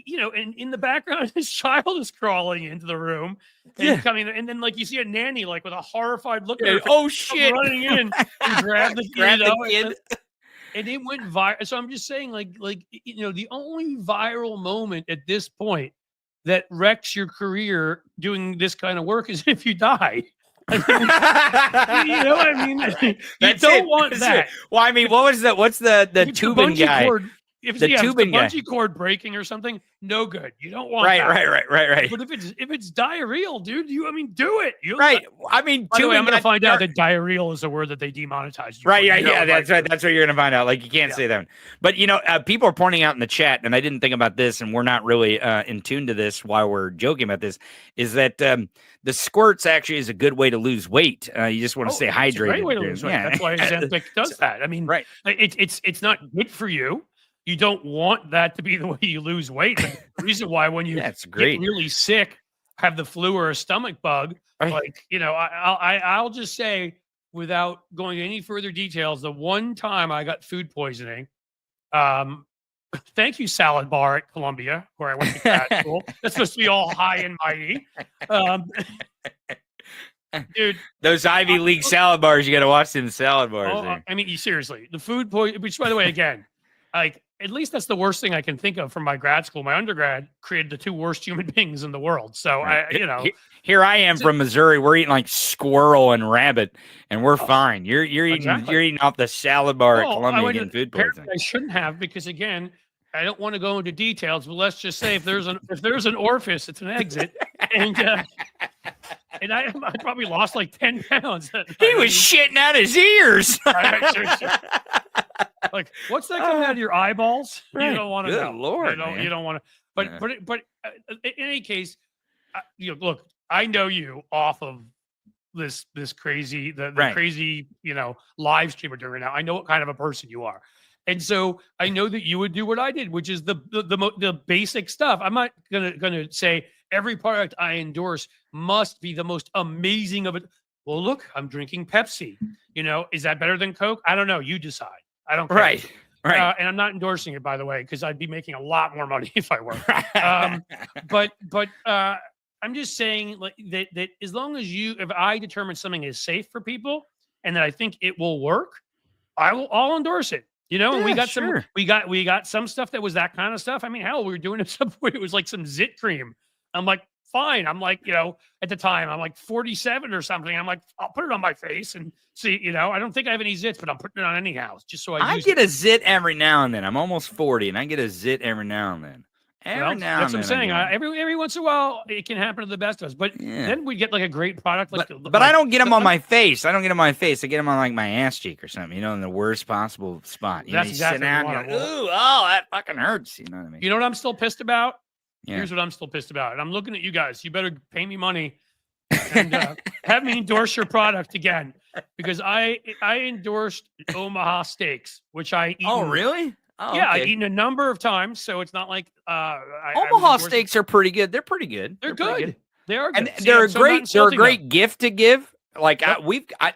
and in the background, his child is crawling into the room and coming, and then like you see a nanny like with a horrified look at her. Oh shit! Running in and grab the kid. And it went viral. So I'm just saying, like, the only viral moment at this point that wrecks your career doing this kind of work is if you die. I mean, you don't want that. Well, I mean, what's the tubing guy? If it's bungee cord breaking or something, no good. You don't want that. Right. But if it's diarrheal, dude, do it. Right. I mean, by the way, I'm going to find out that diarrheal is a word that they demonetized. Right. Yeah. That's right. That's what you're going to find out. Like, you can't say that one. But people are pointing out in the chat, and I didn't think about this, and we're not really in tune to this while we're joking about this, is that the squirts actually is a good way to lose weight. You just want to stay hydrated. It's a great way to lose weight. That's why Ozempic does that. I mean, right. It's not good for you. You don't want that to be the way you lose weight. The reason why when you get really sick, have the flu or a stomach bug, like, I'll just say, without going any further details, the one time I got food poisoning, thank you, Salad Bar at Columbia, where I went to grad school. That's supposed to be all high and mighty. Dude, Those Ivy League salad bars, you got to watch them salad bars. oh, There. I mean, seriously, the food poison, which by the way, again, like at least that's the worst thing I can think of from my grad school. My undergrad created the two worst human beings in the world. So Right. Here I am from Missouri. We're eating like squirrel and rabbit, and we're fine. You're eating off the salad bar at Columbia getting food poisoning. I shouldn't have, because again, I don't want to go into details, but let's just say if there's an orifice, it's an exit, and I probably lost like 10 pounds. He was shitting out his ears. Like, what's that coming out of your eyeballs? Right. You don't want to know. Lord, you don't want to. But in any case, look, I know you off of this crazy crazy live stream we're doing right now. I know what kind of a person you are, and so I know that you would do what I did, which is the basic stuff. I'm not gonna say every product I endorse must be the most amazing of it. Well, look, I'm drinking Pepsi. Is that better than Coke? I don't know. You decide. I don't care. Right. And I'm not endorsing it, by the way, because I'd be making a lot more money if I were. But I'm just saying, like, that as long as if I determine something is safe for people and that I think it will work, I'll endorse it. And we got we got some stuff that was that kind of stuff. I mean, hell, we were doing it at some point. It was like some zit cream. I'm like, fine. I'm like, at the time, I'm like 47 or something. I'm like, I'll put it on my face and see, I don't think I have any zits, but I'm putting it on anyhow, just so I get a zit every now and then. I'm almost 40 and I get a zit every now and then. That's what I'm saying. Every once in a while, it can happen to the best of us. But then we get like a great product. But I don't get them on my face. I don't get them on my face. I get them on like my ass cheek or something, in the worst possible spot. That's exactly what ooh, that fucking hurts. You know what I mean? You know what I'm still pissed about? Yeah. Here's what I'm still pissed about. And I'm looking at you guys. You better pay me money and have me endorse your product again, because I endorsed Omaha steaks, which I eat. Oh, really? Oh, yeah, okay. I've eaten a number of times, so it's not like Omaha steaks are pretty good. They're pretty good. They're good. They are good. And they're a great gift to give. Like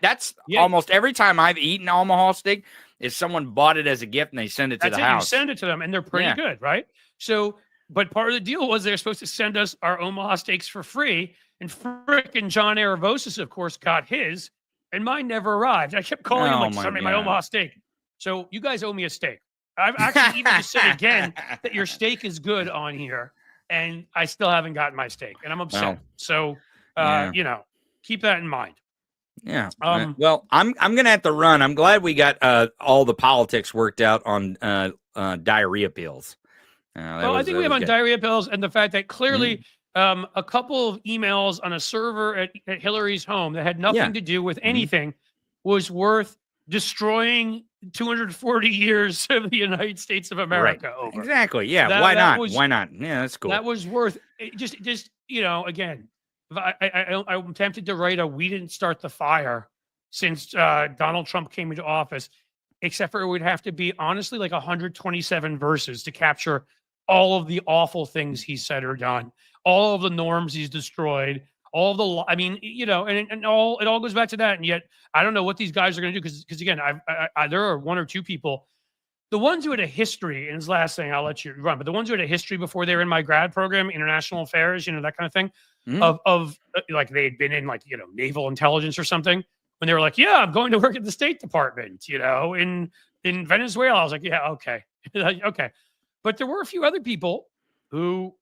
that's almost every time I've eaten Omaha steak is someone bought it as a gift and they send it to the house. You send it to them and they're pretty good, right? So, but part of the deal was they're supposed to send us our Omaha steaks for free, and frickin' John Aravosis, of course, got his, and mine never arrived. I kept calling him like, send me my Omaha steak. So you guys owe me a steak. I've actually even just said again that your steak is good on here, and I still haven't gotten my steak, and I'm upset. So, keep that in mind. Yeah. Well, I'm gonna have to run. I'm glad we got all the politics worked out on diarrhea pills. I think we have on diarrhea pills, and the fact that clearly a couple of emails on a server at Hillary's home that had nothing to do with anything was worth destroying 240 years of the United States of America over. Exactly. Yeah. Why not? Why not? Yeah, that's cool. That was worth it. Just again, I'm tempted to write we didn't start the fire since Donald Trump came into office, except for it would have to be honestly like 127 verses to capture all of the awful things he said or done, all of the norms he's destroyed, all of the, I mean, and it all goes back to that. And yet I don't know what these guys are going to do. Cause again, there are one or two people, the ones who had a history, and his last thing, I'll let you run, but the ones who had a history before they were in my grad program, international affairs, that kind of thing, of like they had been in like, naval intelligence or something, when they were like, yeah, I'm going to work at the State Department, in Venezuela. I was like, yeah, okay. Okay. But there were a few other people who,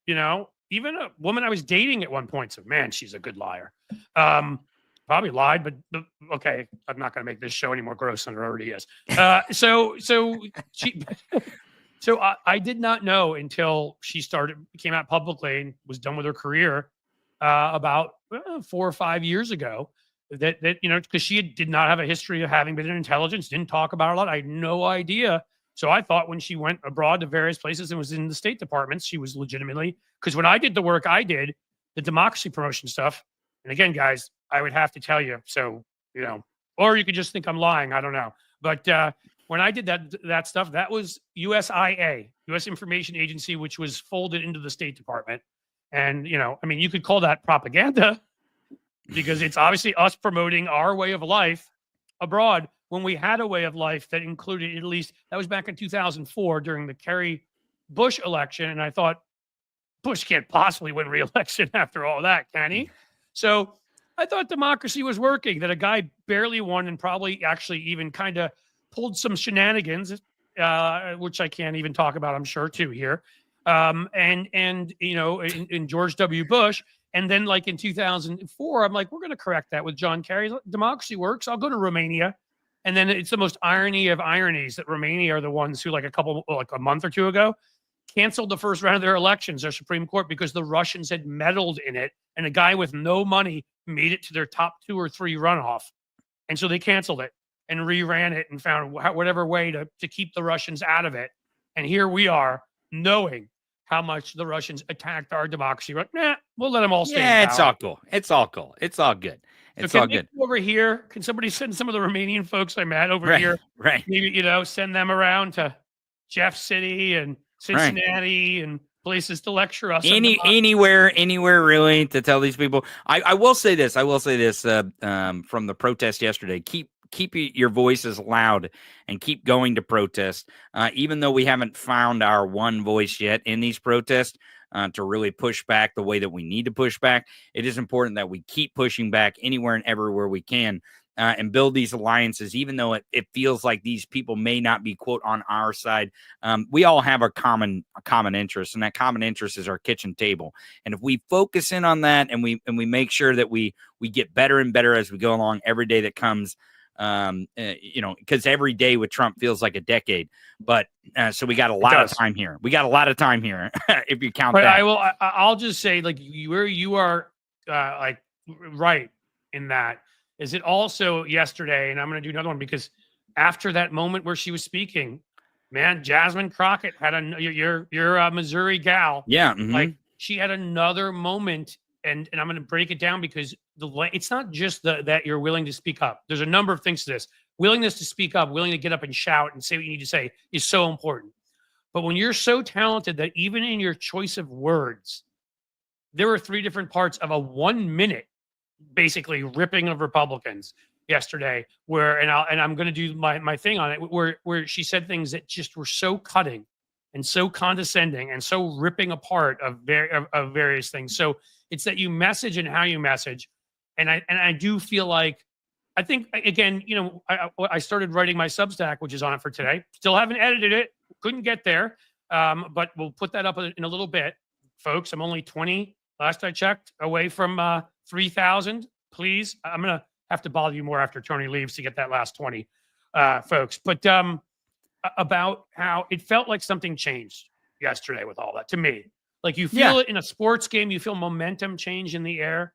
even a woman I was dating at one point said, man, she's a good liar. Probably lied, but okay, I'm not going to make this show any more gross than it already is. So I did not know until she came out publicly and was done with her career about 4 or 5 years ago that because she did not have a history of having been in intelligence, didn't talk about it a lot. I had no idea. So I thought when she went abroad to various places and was in the State Department, she was legitimately, because when I did the work I did, the democracy promotion stuff, and again, guys, I would have to tell you, so, or you could just think I'm lying. I don't know. But when I did that stuff, that was USIA, U.S. Information Agency, which was folded into the State Department. And, you could call that propaganda because it's obviously us promoting our way of life abroad when we had a way of life that included, at least that was back in 2004 during the Kerry Bush election. And I thought, Bush can't possibly win re-election after all that, can he? So I thought democracy was working, that a guy barely won and probably actually even kind of pulled some shenanigans, which I can't even talk about, I'm sure, too, here. And in George W. Bush. And then, like in 2004, I'm like, we're going to correct that with John Kerry. Democracy works. I'll go to Romania. And then it's the most irony of ironies that Romania are the ones who, like a month or two ago, canceled the first round of their elections, their Supreme Court, because the Russians had meddled in it, and a guy with no money made it to their top 2 or 3 runoff, and so they canceled it and reran it and found whatever way to keep the Russians out of it. And here we are, knowing how much the Russians attacked our democracy. But we'll let them all stay. Yeah, it's all cool. It's all cool. It's all good. It's all good. Over here, can somebody send some of the Romanian folks I met over here? Right. Maybe send them around to Jeff City and Cincinnati and places to lecture us. Anywhere really, to tell these people. I will say this. From the protest yesterday. Keep your voices loud and keep going to protest. Even though we haven't found our one voice yet in these protests to really push back the way that we need to push back, it is important that we keep pushing back anywhere and everywhere we can. And build these alliances, even though it feels like these people may not be, quote, on our side. We all have a common interest, and that common interest is our kitchen table. And if we focus in on that, and we make sure that we get better and better as we go along every day that comes, because every day with Trump feels like a decade. But so we got a lot of time here. If you count that. I'll just say, like, where you are, like, right in that. Is it also yesterday, and I'm going to do another one, because after that moment where she was speaking, man, Jasmine Crockett had your Missouri gal. Yeah. Like, she had another moment, and I'm going to break it down, because it's not just that you're willing to speak up. There's a number of things to this. Willingness to speak up, willing to get up and shout and say what you need to say is so important. But when you're so talented that even in your choice of words, there were 3 different parts of a 1 minute basically ripping of Republicans yesterday, where I'm going to do my thing on it, where she said things that just were so cutting and so condescending and so ripping apart of various things. So it's that you message and how you message, and I do feel like, I think, again, I started writing my Substack, which is on it for today. Still haven't edited it, couldn't get there, but we'll put that up in a little bit, folks. I'm only 20, last I checked, away from 3,000. Please, I'm gonna have to bother you more after Tony leaves to get that last 20, folks. But about how it felt like something changed yesterday with all that. To me, like, you feel it in a sports game, you feel momentum change in the air.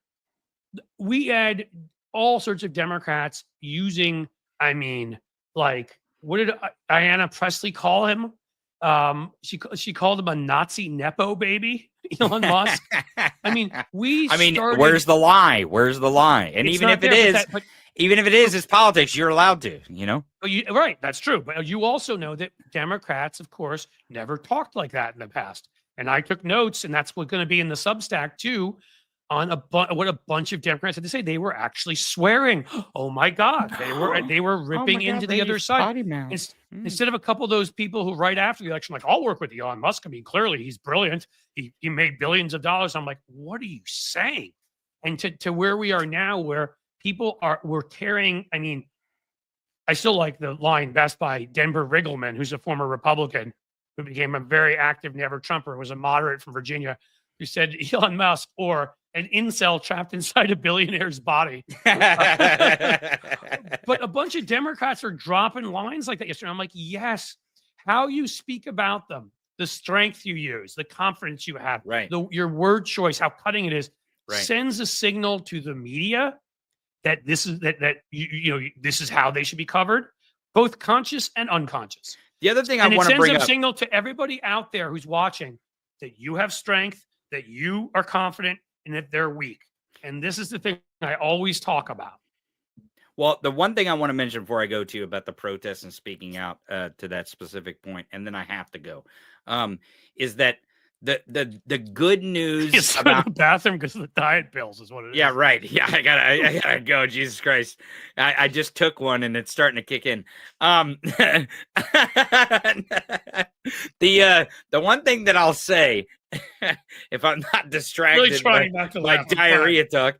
We had all sorts of Democrats using, like, what did Ayanna Pressley call him? She called him a Nazi Nepo baby, Elon Musk. Where's the lie? And even if it is, it's politics. You're allowed to, But right, that's true. But you also know that Democrats, of course, never talked like that in the past. And I took notes, and that's what's going to be in the Substack too, on what a bunch of Democrats had to say. They were actually swearing. Oh my God, they were ripping into the other side. Instead of a couple of those people who right after the election, like, I'll work with Elon Musk. Clearly he's brilliant. He made billions of dollars. I'm like, what are you saying? And to where we are now, where people were tearing. I still like the line best by Denver Riggleman, who's a former Republican who became a very active never Trumper, was a moderate from Virginia, who said Elon Musk, or an incel trapped inside a billionaire's body. But a bunch of Democrats are dropping lines like that yesterday. I'm like, yes, how you speak about them, the strength you use, the confidence you have, right, your word choice, how cutting it is, right, sends a signal to the media that this is this is how they should be covered, both conscious and unconscious. The other thing I want to bring up, it sends a signal to everybody out there who's watching that you have strength, that you are confident, and that they're weak. And this is the thing I always talk about. Well, the one thing I want to mention before I go to about the protests and speaking out to that specific point, and then I have to go, is that the good news It's in about the bathroom because of the diet pills is what it is. yeah, right. Yeah, I gotta go. Jesus Christ. I just took one and it's starting to kick in. The one thing that I'll say, if I'm not Really distracted trying not to by laugh. I'm diarrhea talk,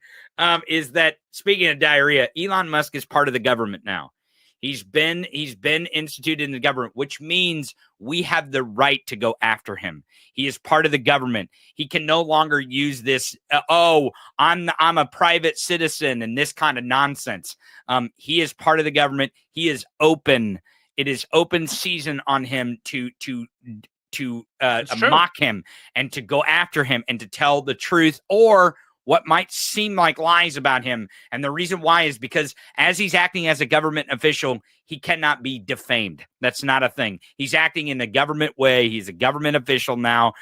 is that speaking of diarrhea, Elon Musk is part of the government now. He's been instituted in the government, which means we have the right to go after him. He is part of the government. He can no longer use this. I'm a private citizen and this kind of nonsense. He is part of the government. He is open. It is open season on him to mock him and to go after him and to tell the truth or what might seem like lies about him. And the reason why is because as he's acting as a government official, he cannot be defamed. That's not a thing. He's acting in a government way. He's a government official now.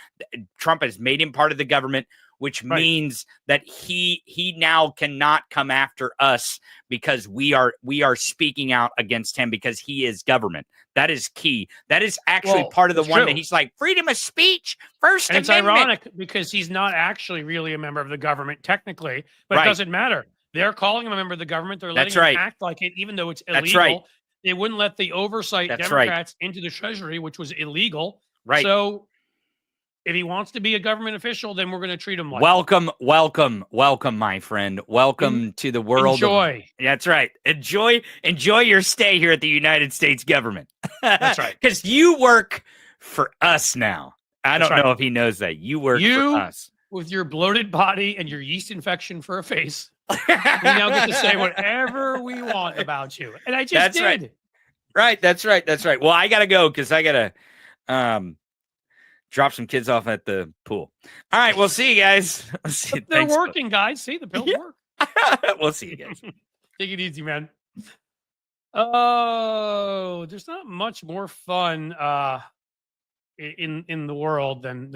Trump has made him part of the government, which means that he now cannot come after us because we are speaking out against him because he is government. That is key. That is actually part of the one that he's like freedom of speech, First Amendment. It's ironic because he's not actually really a member of the government technically, but it doesn't matter. They're calling him a member of the government. They're letting him act like it, even though it's illegal. That's right. They wouldn't let the oversight Democrats into the Treasury, which was illegal. Right. So if he wants to be a government official, then we're going to treat him like welcome, my friend. Welcome to the world. Enjoy. That's right. Enjoy your stay here at the United States government. That's right. Because you work for us now. I don't know if he knows that. You work for us. With your bloated body and your yeast infection for a face, we now get to say whatever we want about you. And I just did. Right. That's right. Well, I got to go because I got to drop some kids off at the pool. All right. We'll see you guys. They're working, guys. See, the pills work. We'll see you guys. Take it easy, man. Oh, there's not much more fun in the world than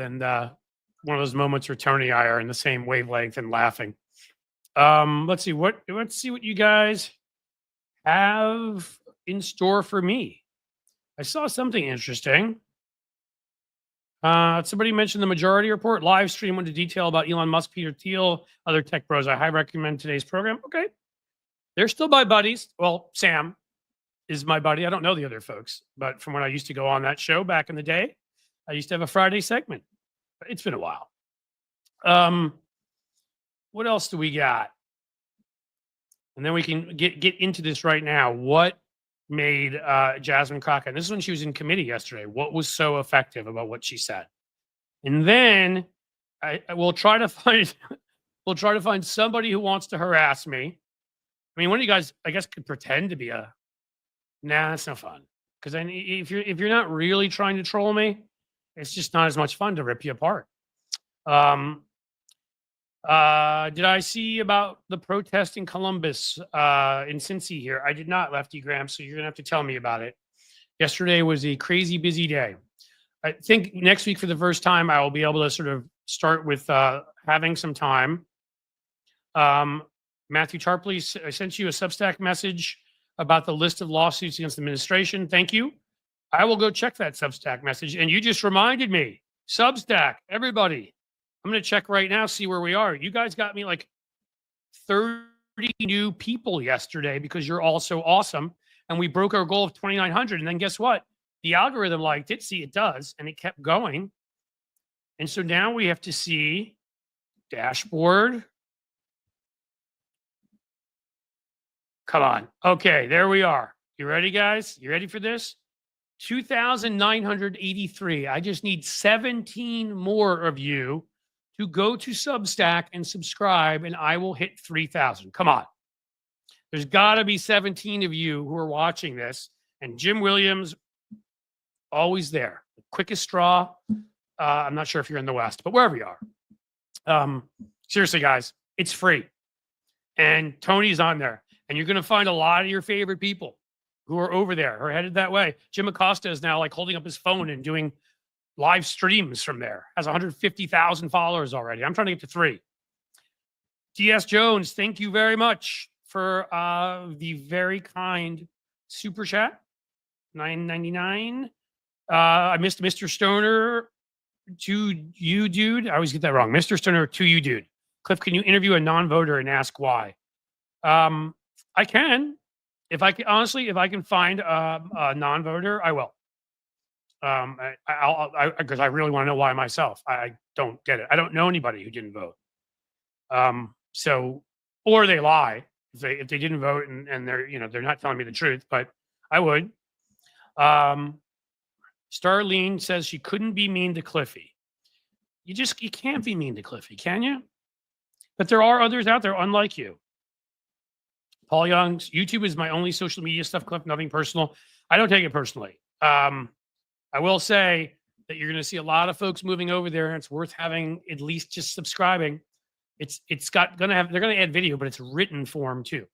one of those moments where Tony and I are in the same wavelength and laughing. Let's see what you guys have in store for me. I saw something interesting. Somebody mentioned the Majority Report live stream went into detail about Elon Musk, Peter Thiel, other tech bros. I highly recommend today's program. Okay. They're still my buddies. Well, Sam is my buddy. I don't know the other folks, but from when I used to go on that show back in the day, I used to have a Friday segment. It's been a while. What else do we got? And then we can get into this right now. What made Jasmine Crockett, and this is when she was in committee yesterday, what was so effective about what she said? And then I will try to find somebody who wants to harass me. I mean, one of you guys, I guess, could pretend to be a. Nah, it's no fun. Because if you're not really trying to troll me, it's just not as much fun to rip you apart. Did I see about the protest in Columbus, in Cincy here? I did not, Lefty Graham, so you're going to have to tell me about it. Yesterday was a crazy busy day. I think next week, for the first time, I will be able to sort of start with having some time. Matthew Tarpley, I sent you a Substack message about the list of lawsuits against the administration. Thank you. I will go check that Substack message. And you just reminded me, Substack, everybody. I'm going to check right now, see where we are. You guys got me like 30 new people yesterday because you're all so awesome. And we broke our goal of 2,900. And then guess what? The algorithm liked it. See, it does. And it kept going. And so now we have to see dashboard. Come on. Okay, there we are. You ready, guys? You ready for this? 2,983. I just need 17 more of you to go to Substack and subscribe, and I will hit 3,000. Come on. There's got to be 17 of you who are watching this, and Jim Williams, always there. The quickest straw. I'm not sure if you're in the West, but wherever you are. Seriously, guys, it's free. And Tony's on there. And you're going to find a lot of your favorite people who are over there, who are headed that way. Jim Acosta is now like holding up his phone and doing live streams from there. Has 150,000 followers already. I'm trying to get to 3. DS Jones, thank you very much for the very kind super chat. $9.99. I missed Mr. Stoner to you, dude. I always get that wrong. Mr. Stoner, to you, dude. Cliff, can you interview a non-voter and ask why? I can. If I can, honestly, if I can find a non-voter, I will. Because I really want to know why myself. I don't get it. I don't know anybody who didn't vote. So, or they lie if they didn't vote and they're not telling me the truth. But I would. Starlene says she couldn't be mean to Cliffy. You can't be mean to Cliffy, can you? But there are others out there unlike you. Paul Young's YouTube is my only social media stuff, Cliff, nothing personal. I don't take it personally. I will say that you're going to see a lot of folks moving over there, and it's worth having at least just subscribing. They're going to add video, but it's written form too,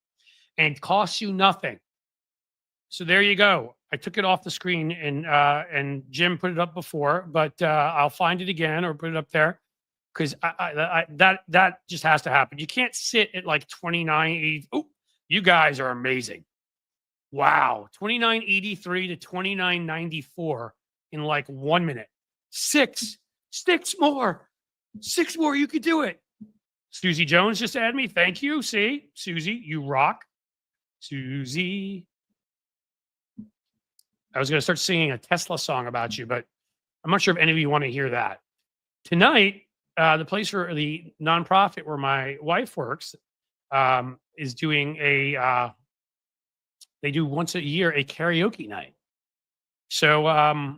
and it costs you nothing. So there you go. I took it off the screen and Jim put it up before, but I'll find it again or put it up there because that just has to happen. You can't sit at like 29.80. Oh, you guys are amazing. Wow, 29.83 to 29.94 in like 1 minute. Six more. You could do it. Susie Jones just added me. Thank you. See, Susie, you rock. Susie. I was going to start singing a Tesla song about you, but I'm not sure if any of you want to hear that. Tonight, the place where the nonprofit where my wife works is doing they do once a year a karaoke night. So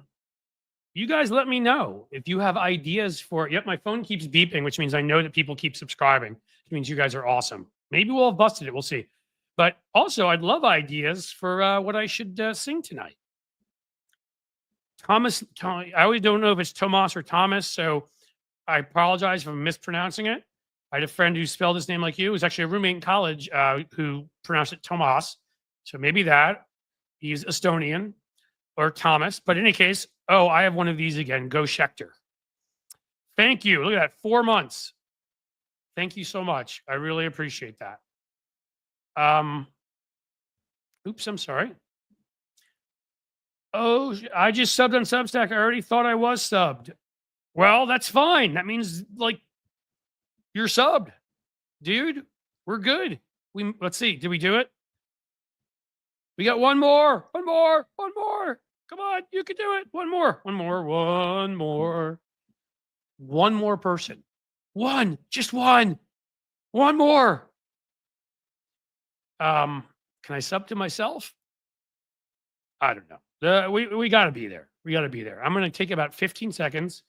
you guys let me know if you have ideas for it. Yep, my phone keeps beeping, which means I know that people keep subscribing. Which means you guys are awesome. Maybe we'll have busted it. We'll see. But also, I'd love ideas for what I should sing tonight. I always don't know if it's Tomas or Thomas, so I apologize if I'm mispronouncing it. I had a friend who spelled his name like you. It was actually a roommate in college who pronounced it Tomas. So maybe that. He's Estonian or Thomas. But in any case, I have one of these again. Go Schechter. Thank you. Look at that. 4 months. Thank you so much. I really appreciate that. Oops, I'm sorry. Oh, I just subbed on Substack. I already thought I was subbed. Well, that's fine. That means like you're subbed, dude. We're good. Let's see. Did we do it? We got one more. Come on, you can do it. One more person. Just one more. Can I sub to myself? I don't know. We got to be there. I'm going to take about 15 seconds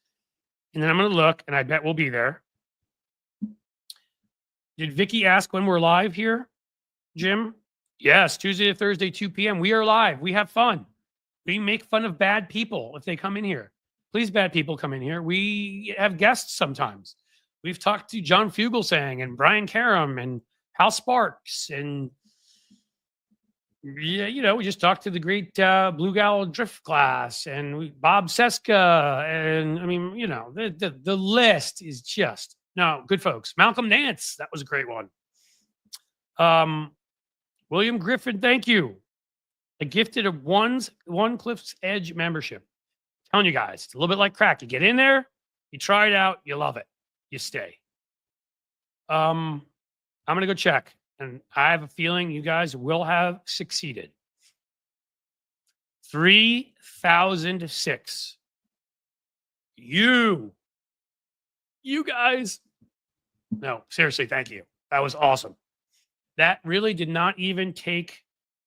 and then I'm going to look and I bet we'll be there. Did Vicky ask when we're live here, Jim? Yes, Tuesday to Thursday, 2 p.m. We are live. We have fun. We make fun of bad people if they come in here. Please, bad people, come in here. We have guests sometimes. We've talked to John Fugelsang and Brian Karam and Hal Sparks and we just talked to the great Blue Gal Drift Glass and Bob Seska. And I mean, the list is just, no, good folks. Malcolm Nance, that was a great one. William Griffin, thank you. A gifted a one Cliff's Edge membership. I'm telling you guys, it's a little bit like crack. You get in there, you try it out, you love it, you stay. I'm going to go check. And I have a feeling you guys will have succeeded. 3,006. You guys. No, seriously, thank you. That was awesome. That really did not even take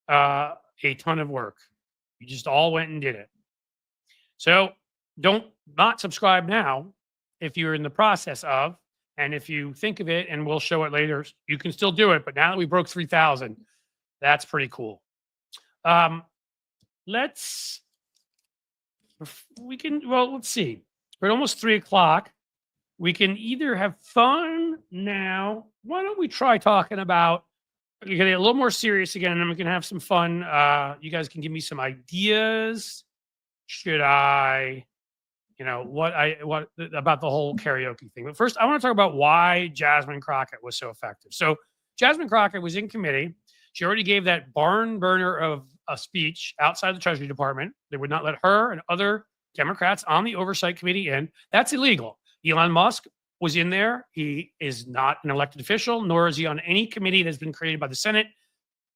a ton of work. You just all went and did it. So don't not subscribe now if you're in the process of. And if you think of it, and we'll show it later, you can still do it. But now that we broke 3,000, that's pretty cool. Let's see. We're at almost 3 o'clock. We can either have fun now. Why don't we try talking about, we're going to get a little more serious again, and then we can have some fun. You guys can give me some ideas. Should I... what about the whole karaoke thing. But first, I want to talk about why Jasmine Crockett was so effective. So Jasmine Crockett was in committee. She already gave that barn burner of a speech outside the Treasury Department. They would not let her and other Democrats on the oversight committee in. That's illegal. Elon Musk was in there. He is not an elected official, nor is he on any committee that's been created by the Senate.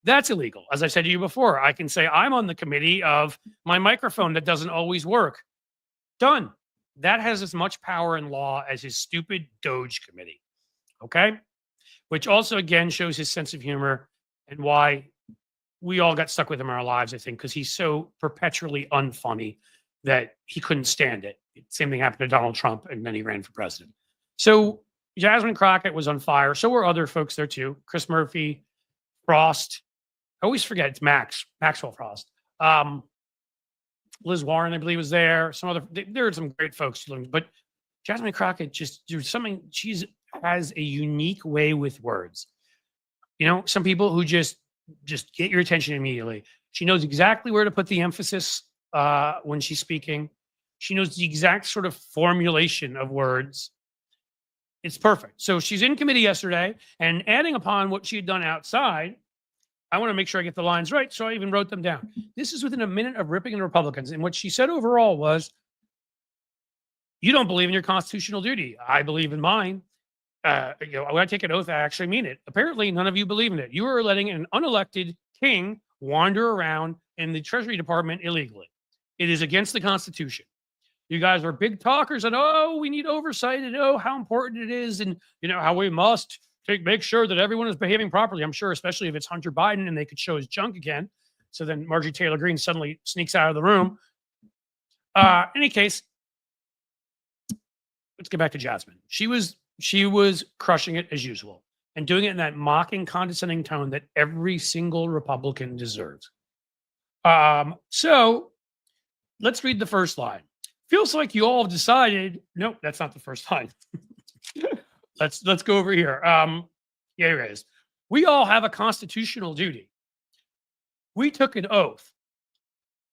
That's illegal. As I said to you before, I can say I'm on the committee of my microphone that doesn't always work. Done. That has as much power in law as his stupid Doge committee. Okay? Which also, again, shows his sense of humor and why we all got stuck with him in our lives, I think, because he's so perpetually unfunny that he couldn't stand it. Same thing happened to Donald Trump, and then he ran for president. So Jasmine Crockett was on fire. So were other folks there too. Chris Murphy, Frost. I always forget it's Maxwell Frost. Liz Warren, I believe, was there. Some other, there are some great folks, but Jasmine Crockett just do something. She's has a unique way with words. You know, some people who just get your attention immediately. She knows exactly where to put the emphasis when she's speaking. She knows the exact sort of formulation of words. It's perfect. So she's in committee yesterday, and adding upon what she had done outside, I want to make sure I get the lines right, so I even wrote them down. This is within a minute of ripping the Republicans, and what she said overall was, you don't believe in your constitutional duty. I believe in mine. You know, when I take an oath, I actually mean it. Apparently, none of you believe in it. You are letting an unelected king wander around in the Treasury Department illegally. It is against the Constitution. You guys are big talkers and, oh, we need oversight and, oh, how important it is and, you know, how we must make sure that everyone is behaving properly. I'm sure, especially if it's Hunter Biden and they could show his junk again. So then Marjorie Taylor Greene suddenly sneaks out of the room. Any case, let's get back to Jasmine. She was crushing it as usual and doing it in that mocking, condescending tone that every single Republican deserves. So let's read the first line. Feels like you all have decided. Nope, that's not the first line. Let's go over here. Yeah, here it is. We all have a constitutional duty. We took an oath,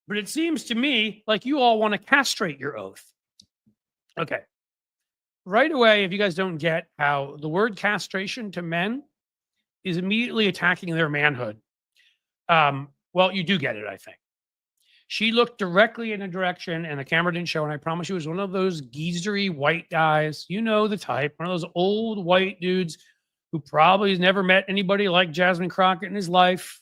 but it seems to me like you all want to castrate your oath. Okay. Right away, if you guys don't get how the word castration to men is immediately attacking their manhood, well, you do get it, I think. She looked directly in a direction, and the camera didn't show, and I promise you, it was one of those geezery white guys. You know the type, one of those old white dudes who probably has never met anybody like Jasmine Crockett in his life.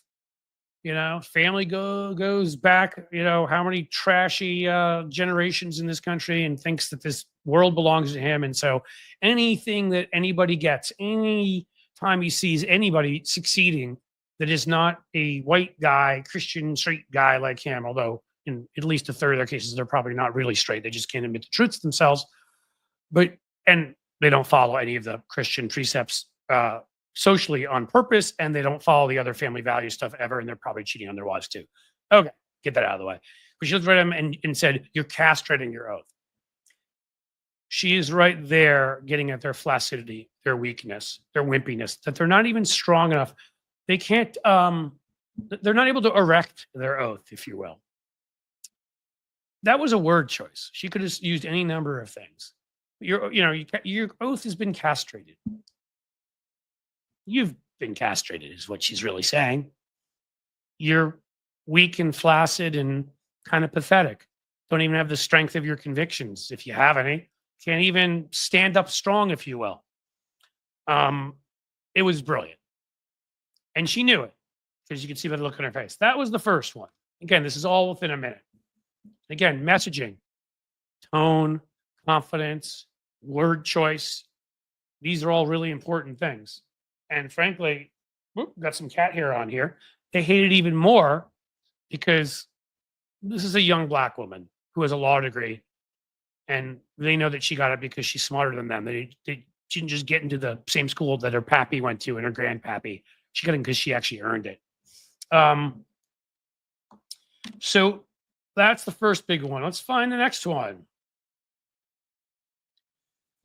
You know, family goes back, you know, how many trashy generations in this country, and thinks that this world belongs to him. And so anything that anybody gets, any time he sees anybody succeeding that is not a white guy, Christian straight guy like him, although in at least a third of their cases, they're probably not really straight. They just can't admit the truths themselves. And they don't follow any of the Christian precepts socially on purpose, and they don't follow the other family value stuff ever, and they're probably cheating on their wives too. Okay, get that out of the way. But she looked at him and said, you're castrating your oath. She is right there getting at their flaccidity, their weakness, their wimpiness, that they're not even strong enough. They can't, they're not able to erect their oath, if you will. That was a word choice. She could have used any number of things. Your oath has been castrated. You've been castrated, is what she's really saying. You're weak and flaccid and kind of pathetic. Don't even have the strength of your convictions, if you have any. Can't even stand up strong, if you will. It was brilliant. And she knew it, because you could see by the look on her face. That was the first one. Again, this is all within a minute. Again, messaging, tone, confidence, word choice. These are all really important things. And frankly, got some cat hair on here. They hate it even more because this is a young black woman who has a law degree, and they know that she got it because she's smarter than them. They didn't just get into the same school that her pappy went to and her grandpappy. She got it because she actually earned it. So that's the first big one. Let's find the next one.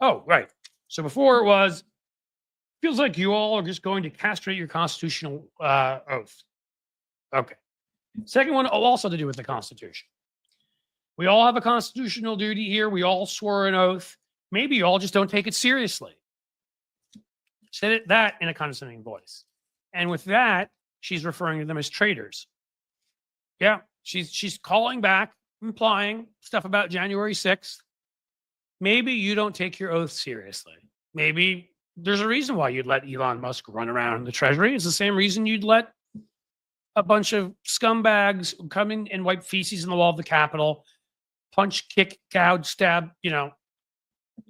Oh, right. So before it was, feels like you all are just going to castrate your constitutional oath. Okay. Second one also to do with the Constitution. We all have a constitutional duty here. We all swore an oath. Maybe you all just don't take it seriously. Said that in a condescending voice. And with that, she's referring to them as traitors. Yeah, she's calling back, implying stuff about January 6th. Maybe you don't take your oath seriously. Maybe there's a reason why you'd let Elon Musk run around in the Treasury. It's the same reason you'd let a bunch of scumbags come in and wipe feces in the wall of the Capitol, punch, kick, gouge, stab, you know,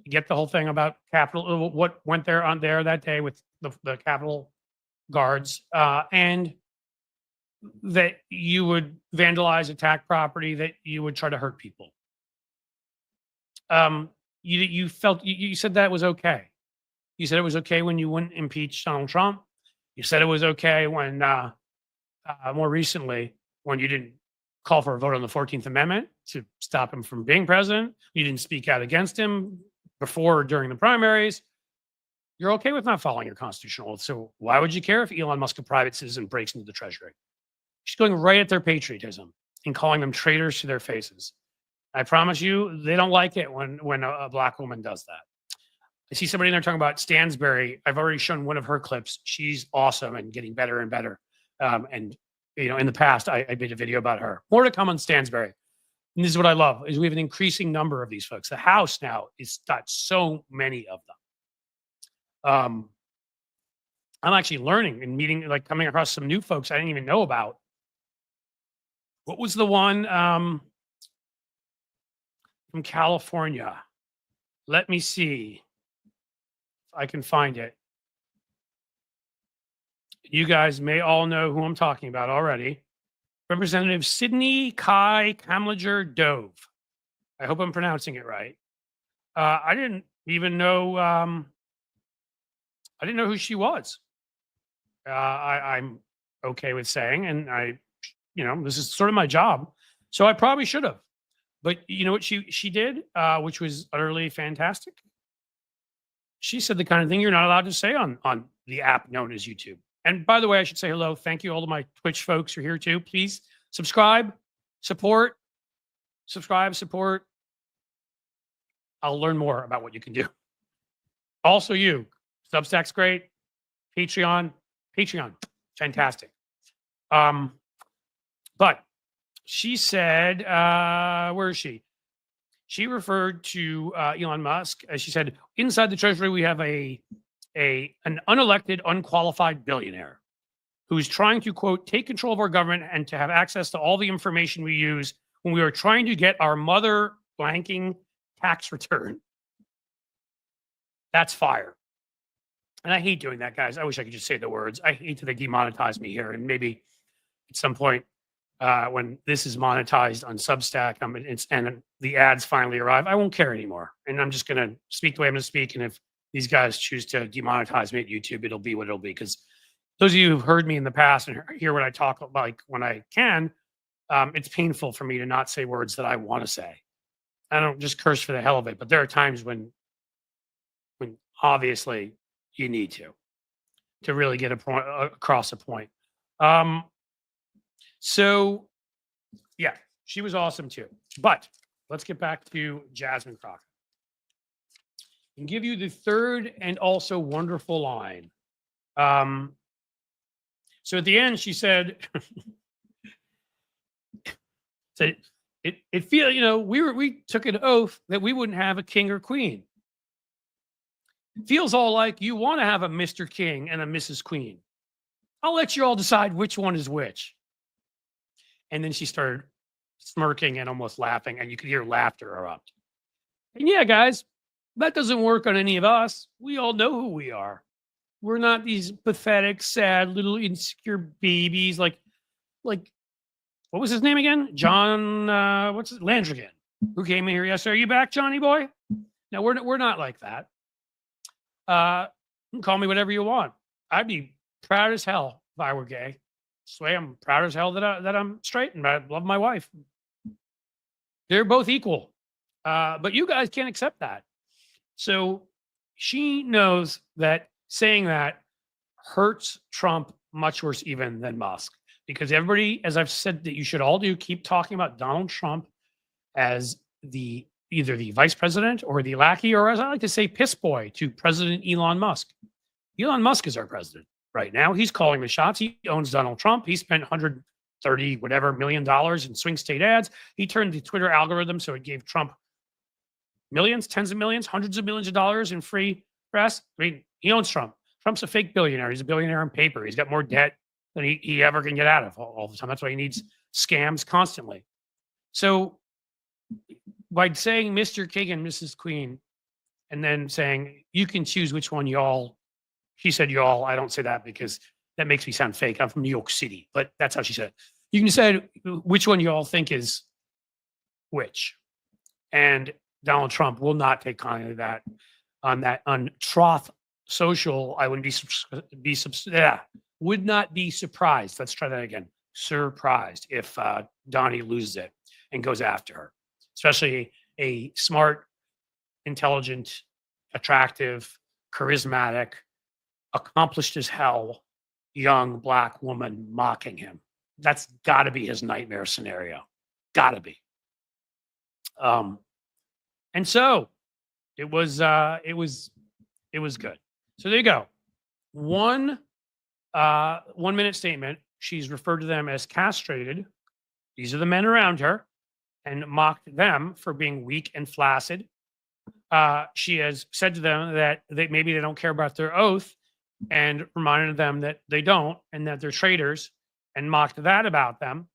get the whole thing about Capitol, what went there on there that day with the Capitol guards, and that you would vandalize, attack property, that you would try to hurt people. You felt, you said that was okay. You said it was okay when you wouldn't impeach Donald Trump. You said it was okay when, more recently, when you didn't call for a vote on the 14th Amendment to stop him from being president. You didn't speak out against him before or during the primaries. You're okay with not following your constitutional oath. So why would you care if Elon Musk, a private citizen, breaks into the Treasury? She's going right at their patriotism and calling them traitors to their faces. I promise you, they don't like it when a black woman does that. I see somebody in there talking about Stansberry. I've already shown one of her clips. She's awesome and getting better and better. And you know, in the past, I made a video about her. More to come on Stansberry. And this is what I love: is we have an increasing number of these folks. The House now is got so many of them. I'm actually learning and meeting, like coming across some new folks I didn't even know about. What was the one from California? Let me see if I can find it. You guys may all know who I'm talking about already. Representative Sidney Kai Kamlager Dove. I hope I'm pronouncing it right. I didn't even know. I didn't know who she was. I'm okay with saying, and this is sort of my job, so I probably should have. But you know what she did, which was utterly fantastic. She said the kind of thing you're not allowed to say on the app known as YouTube. And by the way, I should say hello. Thank you all to my Twitch folks who are here too. Please subscribe, support. I'll learn more about what you can do. Also you, Substack's great. Patreon, fantastic. But she said, where is she? She referred to Elon Musk as, she said, inside the Treasury, we have an unelected, unqualified billionaire who's trying to, quote, take control of our government and to have access to all the information we use when we are trying to get our mother blanking tax return. That's fire. And I hate doing that, guys. I wish I could just say the words. I hate that they demonetize me here. And maybe at some point when this is monetized on Substack and the ads finally arrive, I won't care anymore. And I'm just going to speak the way I'm going to speak. And if these guys choose to demonetize me at YouTube, it'll be what it'll be. Because those of you who've heard me in the past and hear what I talk like when I can, it's painful for me to not say words that I want to say. I don't just curse for the hell of it, but there are times when obviously you need to really get across a point. So yeah, she was awesome too. But let's get back to Jasmine Crockett and give you the third and also wonderful line. So at the end, she said, it feel, we took an oath that we wouldn't have a king or queen. Feels all like you want to have a Mr. King and a Mrs. Queen. I'll let you all decide which one is which. And then she started smirking and almost laughing, and you could hear laughter erupt. And yeah, guys, that doesn't work on any of us. We all know who we are. We're not these pathetic, sad, little insecure babies like what was his name again? John, Landrigan, who came in here yesterday. Are you back, Johnny boy? No, we're not like that. You can call me whatever you want. I'd be proud as hell if I were gay. Swear I'm proud as hell that I'm straight and I love my wife. They're both equal. But you guys can't accept that. So she knows that saying that hurts Trump much worse even than Musk. Because everybody, as I've said that you should all do, keep talking about Donald Trump as either the vice president or the lackey, or as I like to say, piss boy to President Elon Musk. Elon Musk is our president right now. He's calling the shots. He owns Donald Trump. He spent $100 $30 whatever million in swing state ads. He turned the Twitter algorithm so it gave Trump millions, tens of millions, hundreds of millions of dollars in free press. I mean, he owns Trump. Trump's a fake billionaire. He's a billionaire on paper. He's got more debt than he ever can get out of all the time. That's why he needs scams constantly. So by saying Mr. King and Mrs. Queen, and then saying, you can choose which one y'all, she said y'all, I don't say that because that makes me sound fake. I'm from New York City, but that's how she said it. You can decide which one y'all think is which. And Donald Trump will not take kindly to that on Troth Social. I wouldn't would not be surprised. Let's try that again. Surprised if Donnie loses it and goes after her, especially a smart, intelligent, attractive, charismatic, accomplished as hell young Black woman mocking him. That's got to be his nightmare scenario. Got to be. And so it was good. So there you go. One 1 minute statement. She's referred to them as castrated. These are the men around her, and mocked them for being weak and flaccid. She has said to them that maybe they don't care about their oath, and reminded them that they don't, and that they're traitors, and mocked that about them.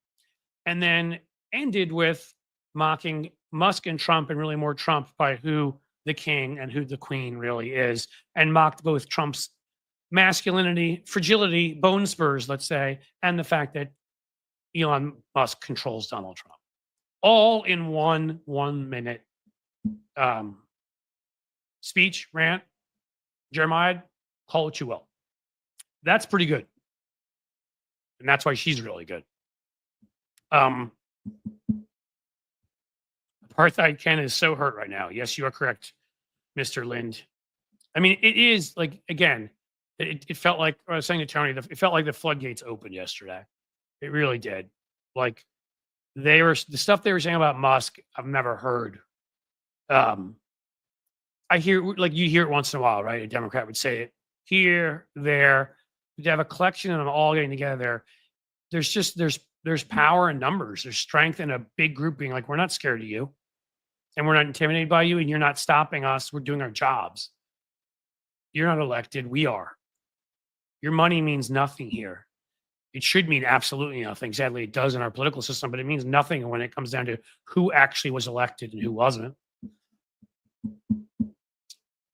And then ended with mocking Musk and Trump, and really more Trump by who the king and who the queen really is, and mocked both Trump's masculinity, fragility, bone spurs, let's say, and the fact that Elon Musk controls Donald Trump. All in one 1 minute speech, rant, Jeremiah, call what you will. That's pretty good. And that's why she's really good. Apartheid Ken is so hurt right now. Yes, you are correct, Mr. Lind. I mean, it is like, again, it felt like, I was saying to Tony, it felt like the floodgates opened yesterday. It really did. Like, the stuff they were saying about Musk, I've never heard. I hear, like, you hear it once in a while, right? A Democrat would say it here, there. To have a collection of them all getting together, there's power in numbers. There's strength in a big group being like, we're not scared of you, and we're not intimidated by you, and you're not stopping us. We're doing our jobs. You're not elected. We are. Your money means nothing here. It should mean absolutely nothing. Sadly, it does in our political system, but it means nothing when it comes down to who actually was elected and who wasn't.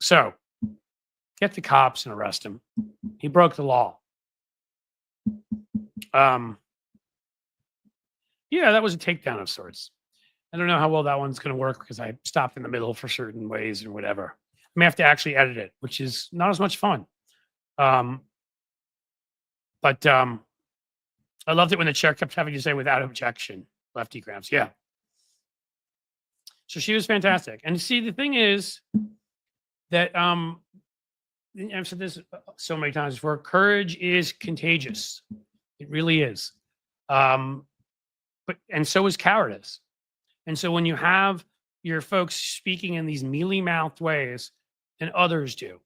So, get the cops and arrest him. He broke the law. Yeah, that was a takedown of sorts. I don't know how well that one's going to work because I stopped in the middle for certain ways or whatever. I may have to actually edit it, which is not as much fun. But I loved it when the chair kept having to say without objection, Lefty Gramps. Yeah. So she was fantastic. And see, the thing is that I've said this so many times before, courage is contagious. It really is. And so is cowardice. And so when you have your folks speaking in these mealy-mouthed ways, and others do,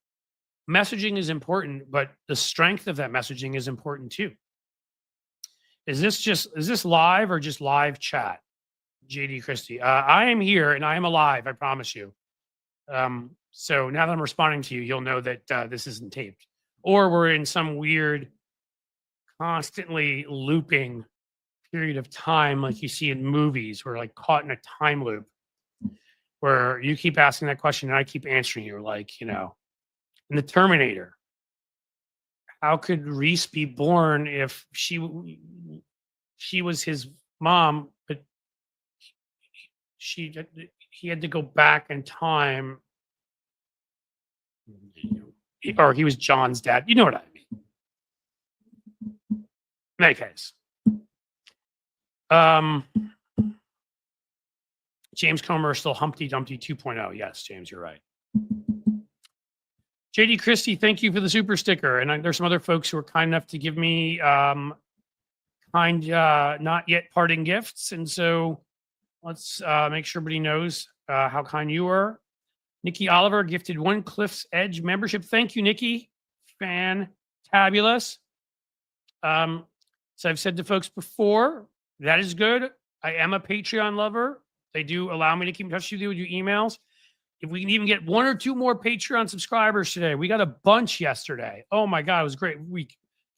messaging is important, but the strength of that messaging is important too. Is this live or just live chat? JD Christie. I am here and I am alive, I promise you. So now that I'm responding to you, you'll know that this isn't taped. Or we're in some weird, constantly looping period of time like you see in movies. We're like caught in a time loop where you keep asking that question and I keep answering you. Like, in the Terminator, how could Reese be born if she was his mom, but he had to go back in time, or he was John's dad. You know what I mean? In any case, James Comer is still Humpty Dumpty 2.0. Yes, James, you're right. JD Christie, thank you for the super sticker. And there's some other folks who are kind enough to give me not yet parting gifts. And so let's make sure everybody knows how kind you are. Nikki Oliver gifted 1 Cliff's Edge membership. Thank you, Nikki. Fantabulous. So I've said to folks before, that is good. I am a Patreon lover. They do allow me to keep in touch with you emails. If we can even get 1 or 2 more Patreon subscribers today, we got a bunch yesterday. Oh my God, it was great. We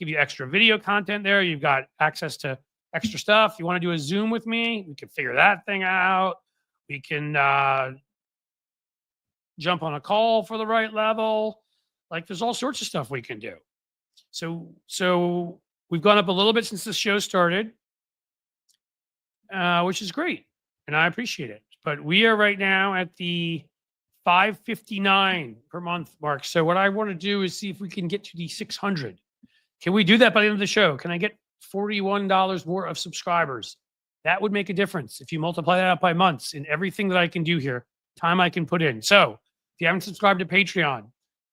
give you extra video content there. You've got access to extra stuff. You want to do a Zoom with me? We can figure that thing out. We can jump on a call for the right level. Like there's all sorts of stuff we can do. So we've gone up a little bit since the show started, which is great. And I appreciate it. But we are right now at the $5.59 per month mark. So what I want to do is see if we can get to the 600. Can we do that by the end of the show? Can I get $41 more of subscribers? That would make a difference if you multiply that out by months in everything that I can do here, time I can put in. So if you haven't subscribed to Patreon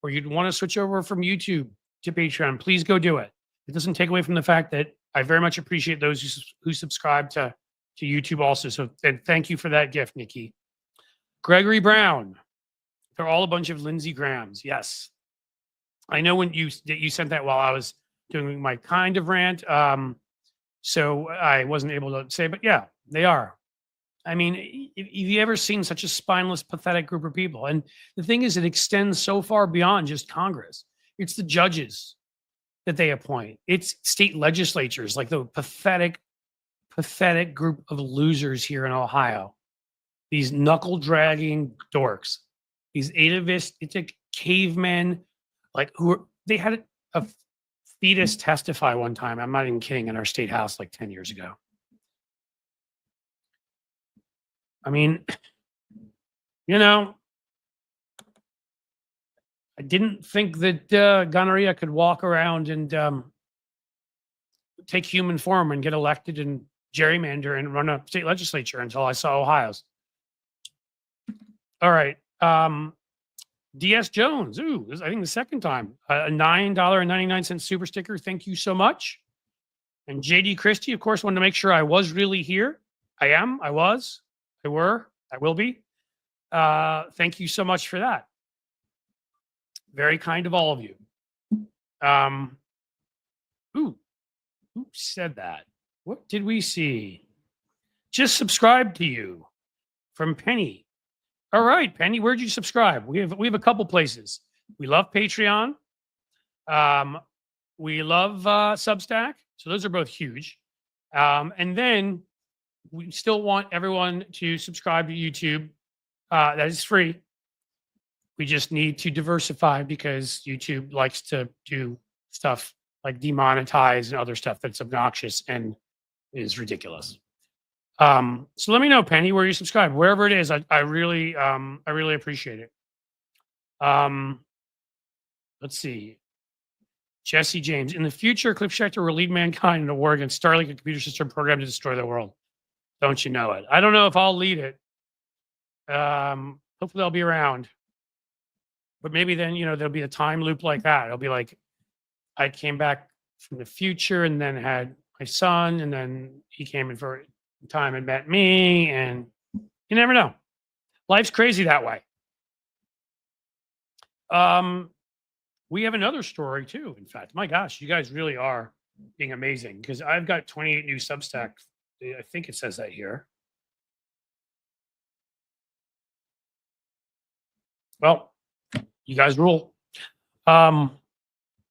or you'd want to switch over from YouTube to Patreon, please go do it. It doesn't take away from the fact that I very much appreciate those who subscribe to YouTube also. So and thank you for that gift, Nikki. Gregory Brown. They're all a bunch of Lindsey Grahams. Yes. I know when you sent that while I was doing my kind of rant. So I wasn't able to say, but yeah, they are. I mean, if you ever seen such a spineless, pathetic group of people? And the thing is, it extends so far beyond just Congress. It's the judges that they appoint. It's state legislatures, like the pathetic group of losers here in Ohio. These knuckle-dragging dorks. These atavistic cavemen, like they had a fetus testify one time. I'm not even kidding, in our state house like 10 years ago. I mean, I didn't think that gonorrhea could walk around and take human form and get elected and gerrymander and run a state legislature until I saw Ohio's. All right. DS Jones. Ooh, this is, I think, the second time. A $9.99 super sticker. Thank you so much. And JD Christie, of course, wanted to make sure I was really here. I am. I was. I were. I will be. Thank you so much for that. Very kind of all of you. Who said that? What did we see? Just subscribe to you from Penny. All right, Penny, where'd you subscribe? We have a couple places. We love Patreon. We love Substack. So those are both huge. And then we still want everyone to subscribe to YouTube. That is free. We just need to diversify because YouTube likes to do stuff like demonetize and other stuff that's obnoxious and is ridiculous. So let me know, Penny, where you subscribe, wherever it is. I really appreciate it. Let's see. Jesse James. In the future, Cliff Schecter will lead mankind in a war against Starlink, a computer system programmed to destroy the world. Don't you know it? I don't know if I'll lead it. Hopefully I'll be around. But maybe then, there'll be a time loop like that. It'll be like I came back from the future and then had my son, and then he came in for time and met me, and you never know. Life's crazy that way. We have another story too. In fact, my gosh, you guys really are being amazing because I've got 28 new Substacks. I think it says that here. Well, you guys rule.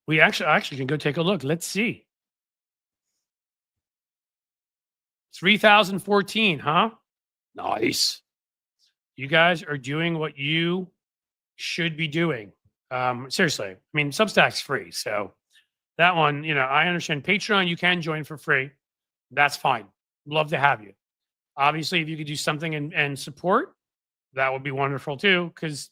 We actually can go take a look. Let's see. 3014, huh? Nice. You guys are doing what you should be doing. Seriously. I mean, Substack's free. So that one, I understand. Patreon, you can join for free. That's fine. Love to have you. Obviously, if you could do something and support, that would be wonderful too, because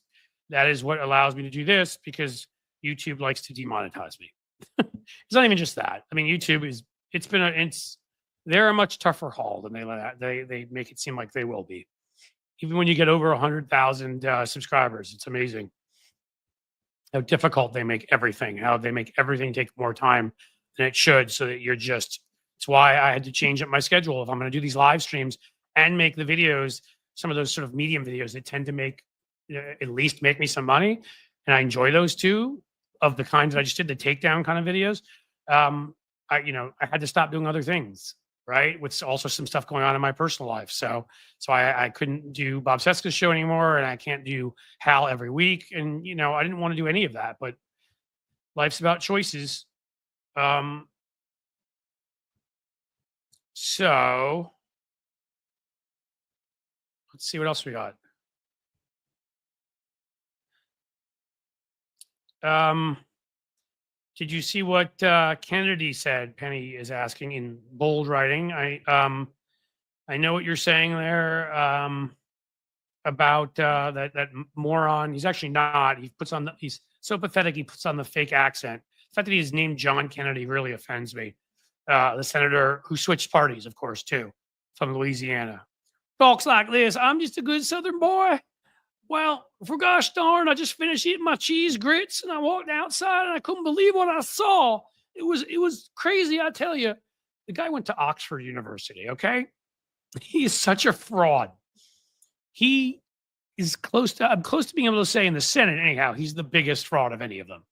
that is what allows me to do this, because YouTube likes to demonetize me. It's not even just that. I mean, YouTube they're a much tougher haul than they make it seem like they will be. Even when you get over 100,000 subscribers, it's amazing how difficult they make everything, how they make everything take more time than it should, so that it's why I had to change up my schedule. If I'm going to do these live streams and make the videos, some of those sort of medium videos that tend to make, at least make me some money. And I enjoy those too, of the kinds that I just did, the takedown kind of videos. I had to stop doing other things, right? With also some stuff going on in my personal life. So I couldn't do Bob Seska's show anymore, and I can't do Hal every week. And I didn't want to do any of that, but life's about choices. So let's see what else we got. Did you see what Kennedy said? Penny is asking in bold writing. I know what you're saying there about that moron. He's actually not. He's so pathetic. He puts on the fake accent. The fact that he's named John Kennedy really offends me. The senator who switched parties, of course, too, from Louisiana. Talks like this. I'm just a good Southern boy. Well, for gosh darn, I just finished eating my cheese grits and I walked outside and I couldn't believe what I saw. It was crazy, I tell you. The guy went to Oxford University, okay? He is such a fraud. He is I'm close to being able to say in the Senate, anyhow, he's the biggest fraud of any of them.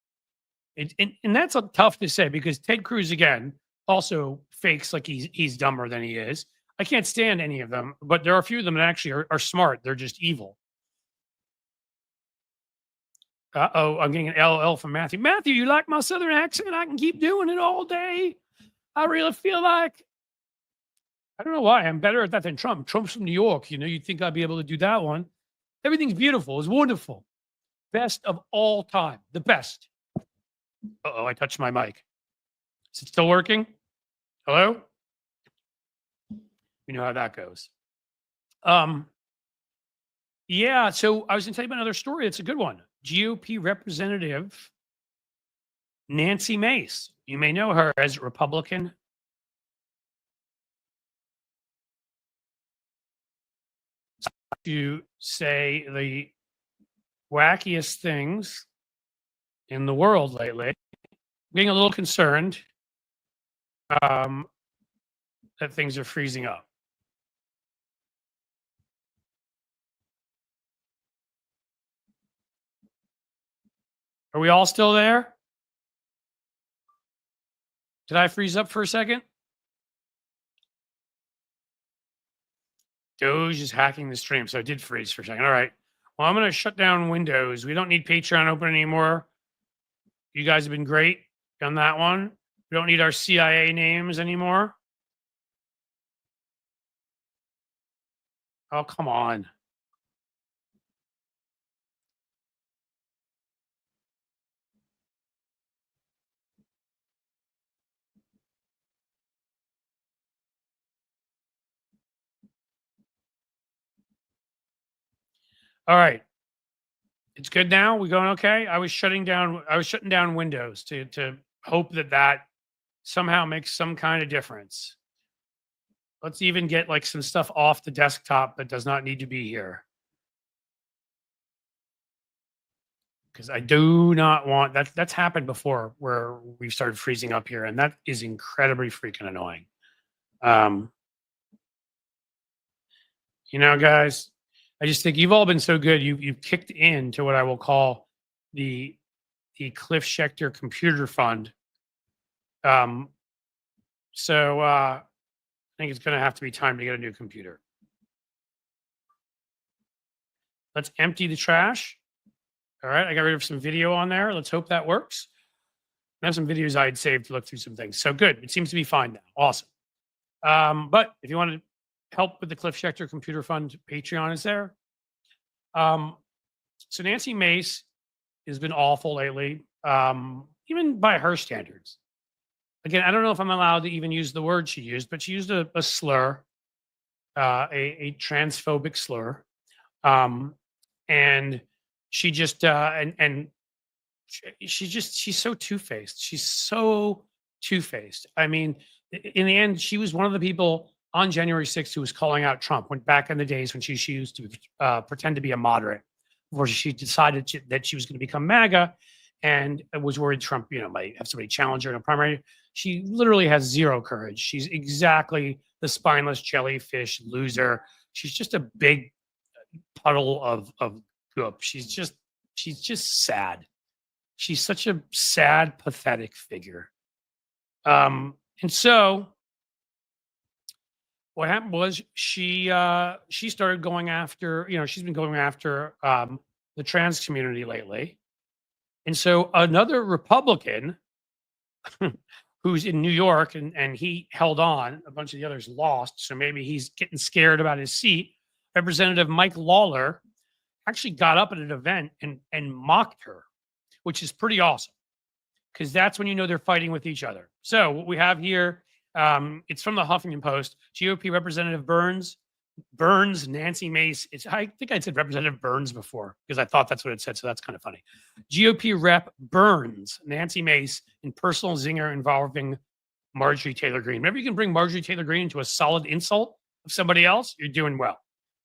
And that's tough to say because Ted Cruz, again, also fakes like he's dumber than he is. I can't stand any of them, but there are a few of them that actually are smart. They're just evil. I'm getting an LL from Matthew. Matthew, you like my Southern accent? I can keep doing it all day. I really feel like, I don't know why. I'm better at that than Trump. Trump's from New York. You'd think I'd be able to do that one. Everything's beautiful. It's wonderful. Best of all time. The best. Uh-oh, I touched my mic. Is it still working? Hello? You know how that goes. Yeah, so I was going to tell you about another story. It's a good one. GOP Representative Nancy Mace. You may know her as Republican. To say the wackiest things in the world lately. Being a little concerned that things are freezing up. Are we all still there? Did I freeze up for a second? Doge is hacking the stream, so I did freeze for a second. All right. Well, I'm going to shut down Windows. We don't need Patreon open anymore. You guys have been great on that one. We don't need our CIA names anymore. Oh, come on. All right. It's good now. We going okay? I was shutting down Windows to hope that somehow makes some kind of difference. Let's even get like some stuff off the desktop that does not need to be here. Because I do not want that's happened before where we've started freezing up here, and that is incredibly freaking annoying. Guys, I just think you've all been so good. You've kicked into what I will call the Cliff Schechter Computer Fund. So I think it's going to have to be time to get a new computer. Let's empty the trash. All right, I got rid of some video on there. Let's hope that works. I have some videos I had saved to look through some things. So good. It seems to be fine now. Awesome. But if you want to help with the Cliff Schechter Computer Fund, Patreon is there. So Nancy Mace has been awful lately, even by her standards. Again, I don't know if I'm allowed to even use the word she used, but she used a slur, a transphobic slur. And she just, she's so two-faced. She's so two-faced. I mean, in the end, she was one of the people on January 6th who was calling out Trump when back in the days when she used to pretend to be a moderate before she decided that she was going to become MAGA and was worried Trump, might have somebody challenge her in a primary. She literally has zero courage. She's exactly the spineless jellyfish loser. She's just a big puddle of goop. She's just sad. She's such a sad, pathetic figure. And so what happened was she started going after, she's been going after the trans community lately. And so another Republican who's in New York, and he held on, a bunch of the others lost. So maybe he's getting scared about his seat. Representative Mike Lawler actually got up at an event and mocked her, which is pretty awesome because that's when you know they're fighting with each other. So what we have here, it's from the Huffington Post. GOP Representative Burns, Nancy Mace. I think I said Representative Burns before because I thought that's what it said. So that's kind of funny. GOP Rep Burns, Nancy Mace in personal zinger involving Marjorie Taylor Greene. Whenever you can bring Marjorie Taylor Greene into a solid insult of somebody else, you're doing well.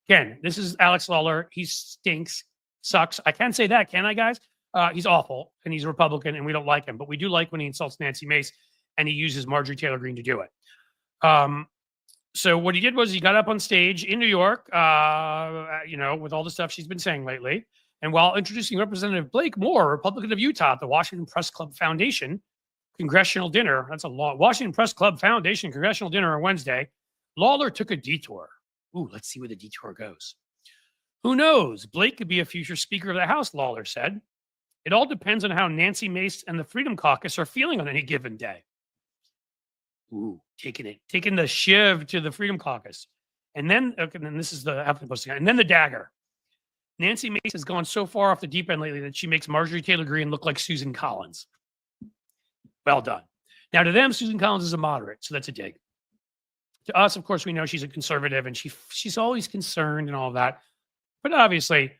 Again, this is Alex Lawler. He stinks, sucks. I can't say that, can I, guys? He's awful, and he's a Republican, and we don't like him. But we do like when he insults Nancy Mace, and he uses Marjorie Taylor Greene to do it. So what he did was he got up on stage in New York, with all the stuff she's been saying lately. And while introducing Representative Blake Moore, Republican of Utah, at the Washington Press Club Foundation congressional dinner, that's a long Washington Press Club Foundation congressional dinner on Wednesday, Lawler took a detour. Ooh, let's see where the detour goes. Who knows? Blake could be a future Speaker of the House, Lawler said. It all depends on how Nancy Mace and the Freedom Caucus are feeling on any given day. Ooh, taking the shiv to the Freedom Caucus. And then this is the Huffington Post again. And then the dagger. Nancy Mace has gone so far off the deep end lately that she makes Marjorie Taylor Greene look like Susan Collins. Well done. Now, to them, Susan Collins is a moderate, so that's a dig. To us, of course, we know she's a conservative, and she's always concerned and all of that. But obviously,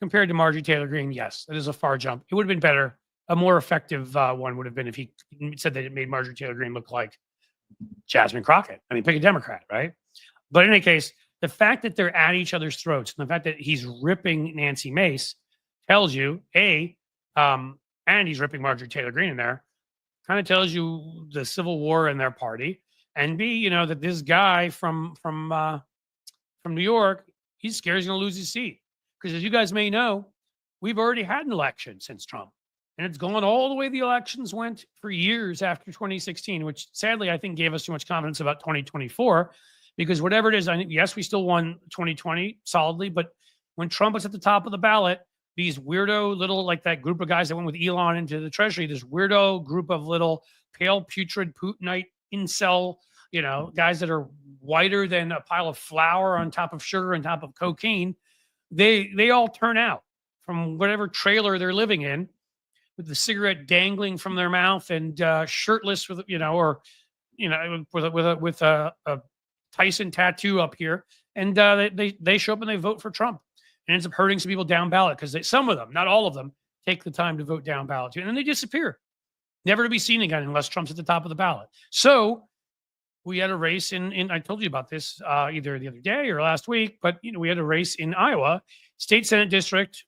compared to Marjorie Taylor Greene, yes, that is a far jump. It would have been better. A more effective one would have been if he said that it made Marjorie Taylor Greene look like Jasmine Crockett. I mean, pick a Democrat, right? But in any case, the fact that they're at each other's throats and the fact that he's ripping Nancy Mace tells you, and he's ripping Marjorie Taylor Greene in there, kind of tells you the civil war in their party, and B, that this guy from New York, he's scared he's going to lose his seat. Because as you guys may know, we've already had an election since Trump. And it's gone all the way the elections went for years after 2016, which sadly I think gave us too much confidence about 2024. Because whatever it is, yes, we still won 2020 solidly, but when Trump was at the top of the ballot, these weirdo little, like that group of guys that went with Elon into the Treasury, this weirdo group of little pale, putrid, Putinite, incel, guys that are whiter than a pile of flour on top of sugar on top of cocaine, they all turn out from whatever trailer they're living in with the cigarette dangling from their mouth and shirtless with, with a Tyson tattoo up here. And they show up and they vote for Trump. And ends up hurting some people down ballot because some of them, not all of them, take the time to vote down ballot too. And then they disappear, never to be seen again unless Trump's at the top of the ballot. So we had a race in I told you about this either the other day or last week, but we had a race in Iowa, state Senate district.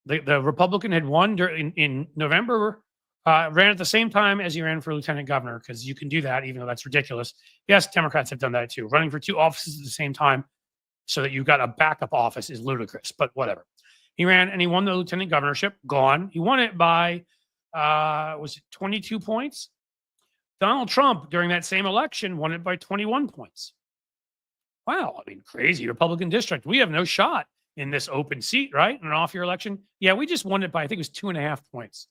The Republican had won in November, ran at the same time as he ran for lieutenant governor, because you can do that, even though that's ridiculous. Yes, Democrats have done that too. Running for two offices at the same time so that you've got a backup office is ludicrous, but whatever. He ran and he won the lieutenant governorship. Gone. He won it by, was it 22 points? Donald Trump, during that same election, won it by 21 points. Wow. I mean, crazy Republican district. We have no shot in this open seat, right? In an off-year election. Yeah, we just won it by, I think it was 2.5 points.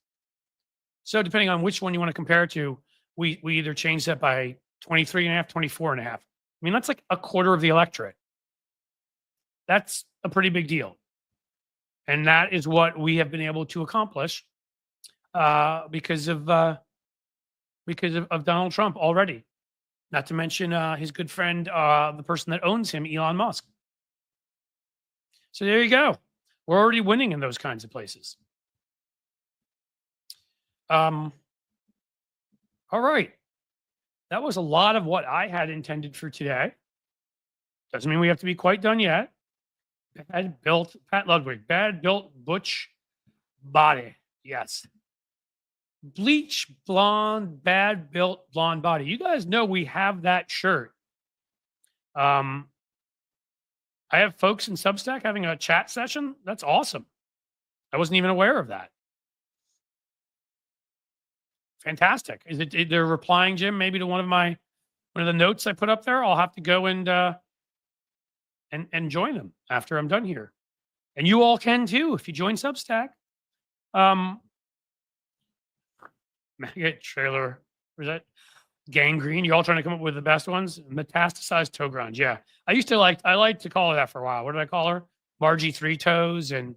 So depending on which one you want to compare it to, we either change that by 23.5, 24.5. I mean, that's like a quarter of the electorate. That's a pretty big deal. And that is what we have been able to accomplish because of Donald Trump already. Not to mention his good friend, the person that owns him, Elon Musk. So there you go. We're already winning in those kinds of places. All right. That was a lot of what I had intended for today. Doesn't mean we have to be quite done yet. Pat Ludwig, bad built butch body. Yes. Bleach blonde, bad built blonde body. You guys know we have that shirt. I have folks in Substack having a chat session. That's awesome. I wasn't even aware of that. Fantastic. Is it they're replying, Jim, maybe to one of the notes I put up there? I'll have to go and join them after I'm done here. And you all can too if you join Substack. Maggot trailer. Was that gangrene? You all trying to come up with the best ones? Metastasized toe grunge. Yeah. I like to call her that for a while. What did I call her? Margie Three Toes and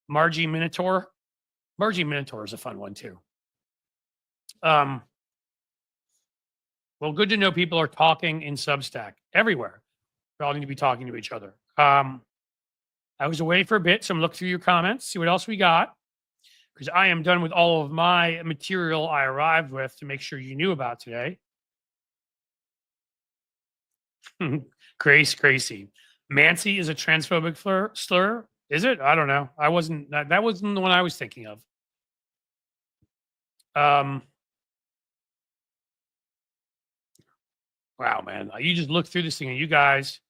Margie Minotaur. Margie Minotaur is a fun one too. Well, good to know people are talking in Substack everywhere. We all need to be talking to each other. I was away for a bit, so I'm looking through your comments, see what else we got, because I am done with all of my material I arrived with to make sure you knew about today. Crazy. Mancy is a transphobic slur. Is it? I don't know. That wasn't the one I was thinking of. Wow, man. You just look through this thing and you guys.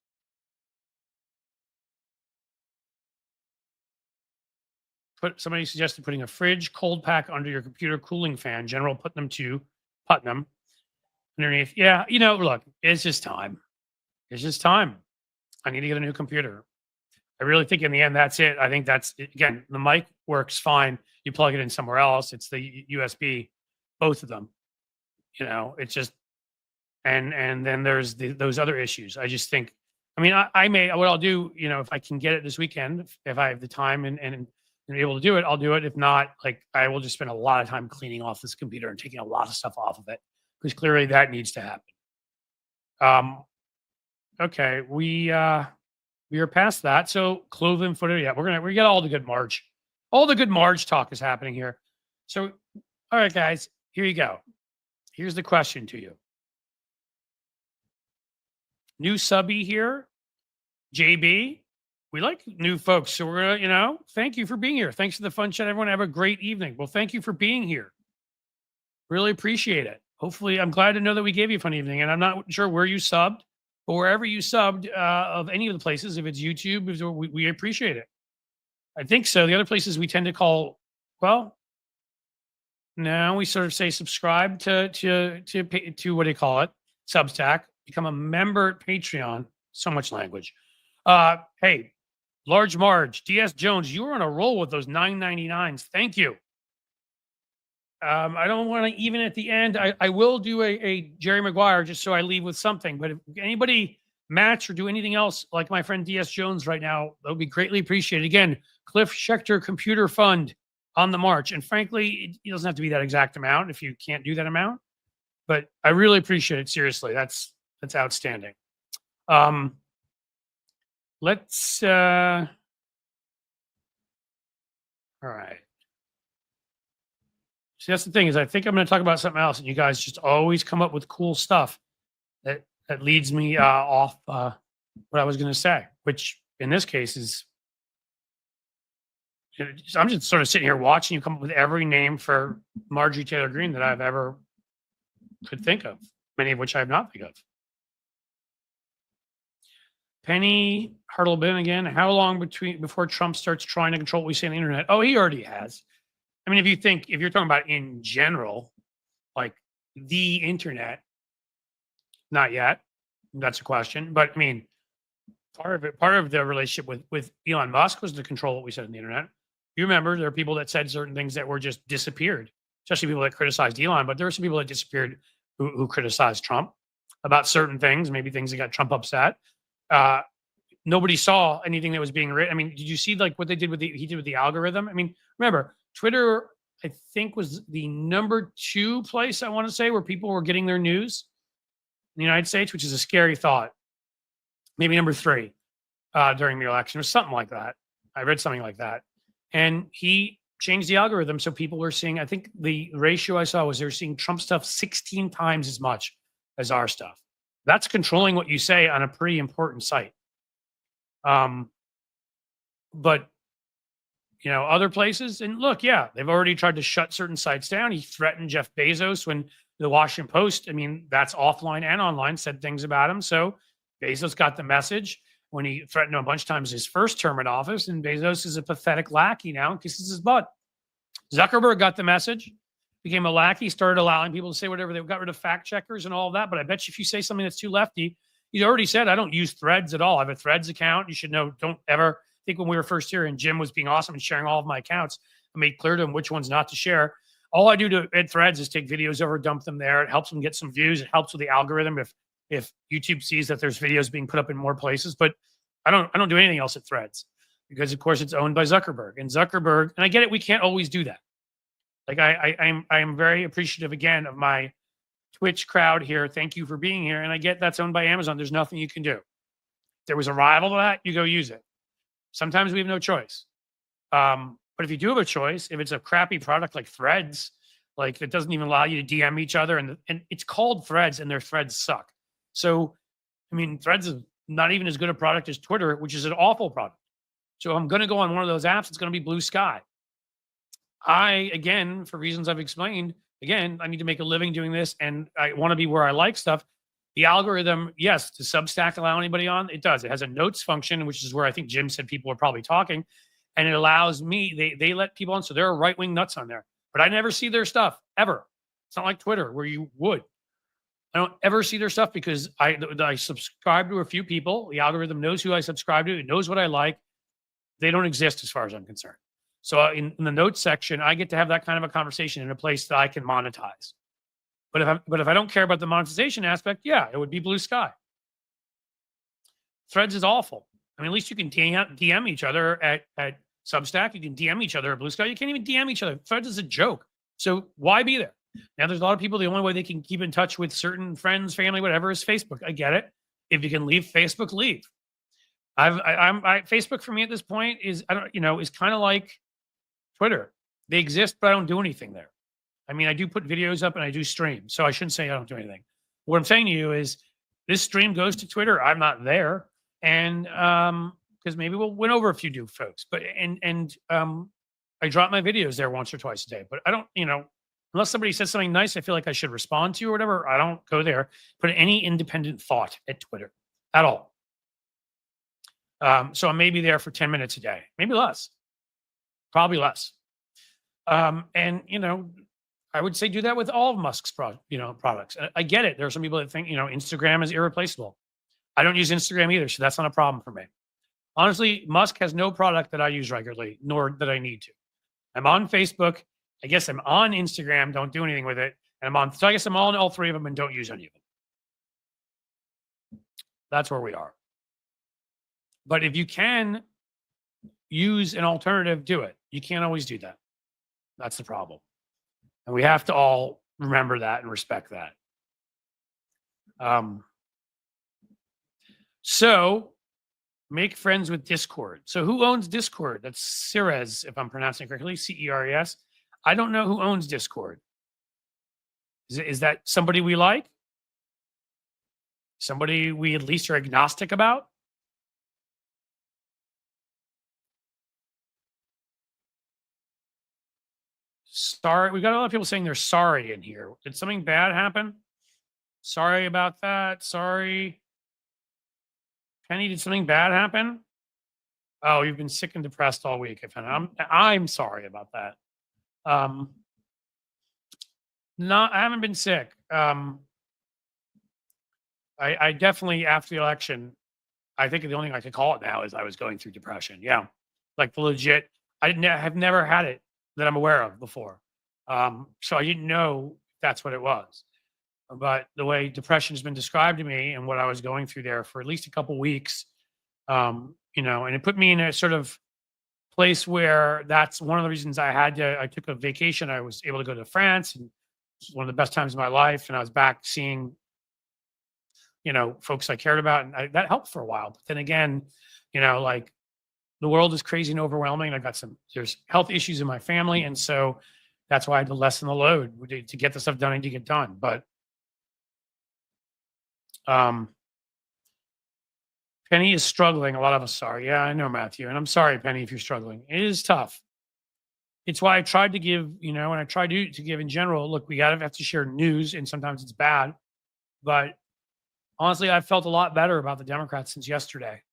Somebody suggested putting a fridge cold pack under your computer cooling fan. General Putnam underneath. Yeah, look, it's just time. I need to get a new computer. I really think in the end, that's it. I think that's it. Again, the mic works fine. You plug it in somewhere else. It's the USB, both of them. It's just, and then there's those other issues. I just think, what I'll do, if I can get it this weekend, if I have the time and able to do it, I'll do it. If not, I will just spend a lot of time cleaning off this computer and taking a lot of stuff off of it, because clearly that needs to happen. Okay, we are past that. So clothing footer, yeah, we got all the good Marge talk is happening here. So, all right, guys, here you go. Here's the question to you. New subby here, JB. We like new folks, so we're gonna, thank you for being here. Thanks for the fun chat, everyone. Have a great evening. Well, thank you for being here. Really appreciate it. Hopefully, I'm glad to know that we gave you a fun evening, and I'm not sure where you subbed, but wherever you subbed, of any of the places, if it's YouTube, we appreciate it. I think so. The other places we tend to call, well, now we sort of say subscribe to what do you call it? Substack. Become a member at Patreon. So much language. Hey, Large Marge, DS Jones, you were on a roll with those $9.99s. Thank you. I don't want to even at the end. I will do a Jerry Maguire just so I leave with something. But if anybody match or do anything else like my friend DS Jones right now, that would be greatly appreciated. Again, Cliff Schechter Computer Fund on the march. And frankly, it doesn't have to be that exact amount if you can't do that amount. But I really appreciate it. Seriously, that's outstanding. Let's all right. See, that's the thing, is I think I'm going to talk about something else, and you guys just always come up with cool stuff that leads me off what I was going to say, which in this case is, I'm just sort of sitting here watching you come up with every name for Marjorie Taylor Greene that I've ever could think of, many of which I have not think of. Penny Hartleben again. How long before Trump starts trying to control what we say on the internet? Oh, he already has. If you're talking about in general, like the internet, not yet. That's a question. But part of the relationship with Elon Musk was to control what we said on the internet. You remember there are people that said certain things that were just disappeared, especially people that criticized Elon, but there were some people that disappeared who criticized Trump about certain things, maybe things that got Trump upset. Nobody saw anything that was being written. Did you see what they did with the algorithm? Remember, Twitter, I think, was the number 2 place, I want to say, where people were getting their news in the United States, which is a scary thought. Maybe number 3 during the election or something like that. I read something like that. And he changed the algorithm. So people were seeing, I think the ratio I saw was they were seeing Trump stuff 16 times as much as our stuff. That's controlling what you say on a pretty important site. But other places, and look, yeah, they've already tried to shut certain sites down. He threatened Jeff Bezos when the Washington Post, that's offline and online, said things about him. So Bezos got the message when he threatened him a bunch of times his first term in office, and Bezos is a pathetic lackey now and kisses his butt. Zuckerberg got the message became a lackey, started allowing people to say whatever. They got rid of fact checkers and all of that. But I bet you if you say something that's too lefty, he already said, I don't use Threads at all. I have a Threads account. You should know, don't ever think when we were first here and Jim was being awesome and sharing all of my accounts, I made clear to him which ones not to share. All I do to at Threads is take videos over, dump them there. It helps them get some views. It helps with the algorithm if YouTube sees that there's videos being put up in more places. But I don't do anything else at Threads because of course it's owned by Zuckerberg. And I get it, we can't always do that. Like I'm very appreciative again of my Twitch crowd here. Thank you for being here. And I get that's owned by Amazon. There's nothing you can do. If there was a rival to that, you go use it. Sometimes we have no choice. But if you do have a choice, if it's a crappy product like Threads, like that doesn't even allow you to DM each other, and it's called Threads, and their threads suck. So, I mean, Threads is not even as good a product as Twitter, which is an awful product. So, if I'm going to go on one of those apps, it's going to be Blue Sky. Again, for reasons I've explained, I need to make a living doing this, and I want to be where I like stuff. The algorithm, yes, does Substack allow anybody on? It does. It has a notes function, which is where I think Jim said people are probably talking. And it allows me, they let people on. So there are right-wing nuts on there. But I never see their stuff, ever. It's not like Twitter where you would. I don't ever see their stuff because I subscribe to a few people. The algorithm knows who I subscribe to. It knows what I like. They don't exist as far as I'm concerned. So in the notes section, I get to have that kind of a conversation in a place that I can monetize. But if I don't care about the monetization aspect, yeah, it would be Blue Sky. Threads is awful. I mean, at least you can DM each other at Substack. You can DM each other at Blue Sky. You can't even DM each other. Threads is a joke. So why be there? Now, there's a lot of people, the only way they can keep in touch with certain friends, family, whatever, is Facebook. I get it. If you can leave Facebook, leave. Facebook for me at this point is, is kind of like Twitter. They exist, but I don't do anything there. I mean, I do put videos up and I do stream. So I shouldn't say I don't do anything. What I'm saying to you is this stream goes to Twitter. I'm not there. And because maybe we'll win over a few new folks, but I drop my videos there once or twice a day. But I don't, unless somebody says something nice, I feel like I should respond to or whatever. I don't go there, put any independent thought at Twitter at all. So I'm maybe there for 10 minutes a day, maybe less, probably less. I would say do that with all of Musk's products. I get it. There are some people that think, Instagram is irreplaceable. I don't use Instagram either, so that's not a problem for me. Honestly, Musk has no product that I use regularly, nor that I need to. I'm on Facebook. I guess I'm on Instagram, don't do anything with it. And so I guess I'm on all three of them and don't use any of them. That's where we are. But if you can use an alternative, do it. You can't always do that. That's the problem. And we have to all remember that and respect that. So make friends with Discord. So who owns Discord? That's Ceres, if I'm pronouncing it correctly, Ceres. I don't know who owns Discord. Is that somebody we like? Somebody we at least are agnostic about? Sorry, we got a lot of people saying they're sorry in here. Did something bad happen? Sorry about that. Sorry. Penny, did something bad happen? Oh, you've been sick and depressed all week. I'm sorry about that. I haven't been sick. I definitely, after the election, I think the only thing I could call it now is I was going through depression. Yeah, like the legit. Have never had it that I'm aware of before. So I didn't know that's what it was. But the way depression has been described to me and what I was going through there for at least a couple weeks, and it put me in a sort of place where that's one of the reasons I took a vacation. I was able to go to France, and it was one of the best times of my life. And I was back seeing, folks I cared about, and that helped for a while. But then again, like the world is crazy and overwhelming. There's health issues in my family. And so that's why I had to lessen the load to get the stuff done I need to get done. But Penny is struggling. A lot of us are. Yeah, I know, Matthew. And I'm sorry, Penny, if you're struggling. It is tough. It's why I tried to give, and I try to give in general, look, we have to share news, and sometimes it's bad. But honestly, I felt a lot better about the Democrats since yesterday.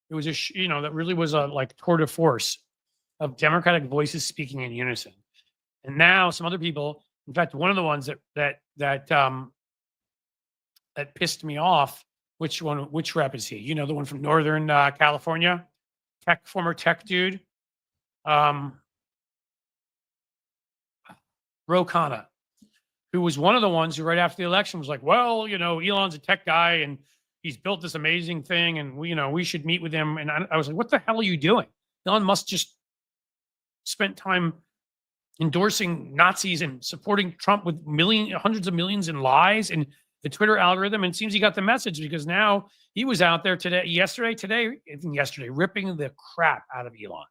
It was that really was a like tour de force of Democratic voices speaking in unison. And now some other people In fact, one of the ones that pissed me off. Which rep is he? You know, the one from Northern California, former tech dude, Ro Khanna, who was one of the ones who right after the election was like, well, you know, Elon's a tech guy and he's built this amazing thing and we should meet with him. And I was like, what the hell are you doing? Elon Musk just spent time endorsing Nazis and supporting Trump with hundreds of millions in lies and the Twitter algorithm. And it seems he got the message because now he was out there yesterday, ripping the crap out of Elon.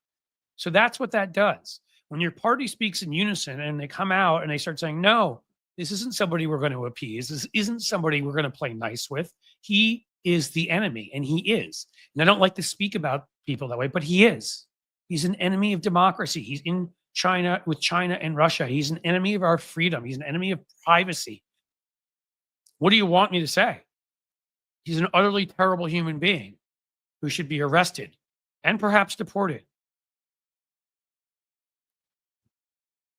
So that's what that does. When your party speaks in unison and they come out and they start saying, no, this isn't somebody we're going to appease. This isn't somebody we're going to play nice with. He is the enemy, and he is. And I don't like to speak about people that way, but he is. He's an enemy of democracy. He's in China with China and Russia. He's an enemy of our freedom. He's an enemy of privacy. What do you want me to say? He's an utterly terrible human being who should be arrested and perhaps deported.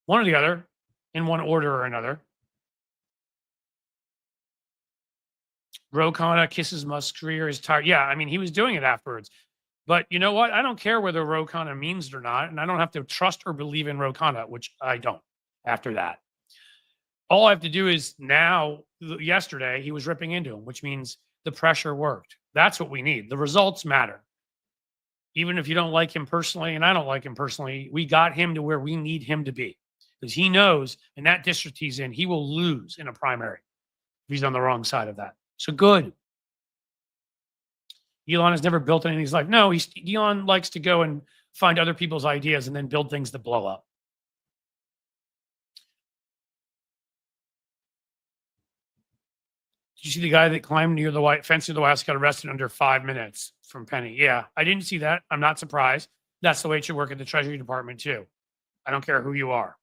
One or the other, in one order or another. Ro Khanna kisses Musk's rear, is tired. Yeah, I mean, he was doing it afterwards. But you know what? I don't care whether Ro Khanna means it or not, and I don't have to trust or believe in Ro Khanna, which I don't after that. All I have to do is yesterday, he was ripping into him, which means the pressure worked. That's what we need. The results matter. Even if you don't like him personally, and I don't like him personally, we got him to where we need him to be. Because he knows in that district he's in, he will lose in a primary if he's on the wrong side of that. So good. Elon has never built anything in his life. No, Elon likes to go and find other people's ideas and then build things that blow up. Did you see the guy that climbed near the white fence near the White House got arrested under 5 minutes from Penny? Yeah, I didn't see that. I'm not surprised. That's the way it should work at the Treasury Department too. I don't care who you are.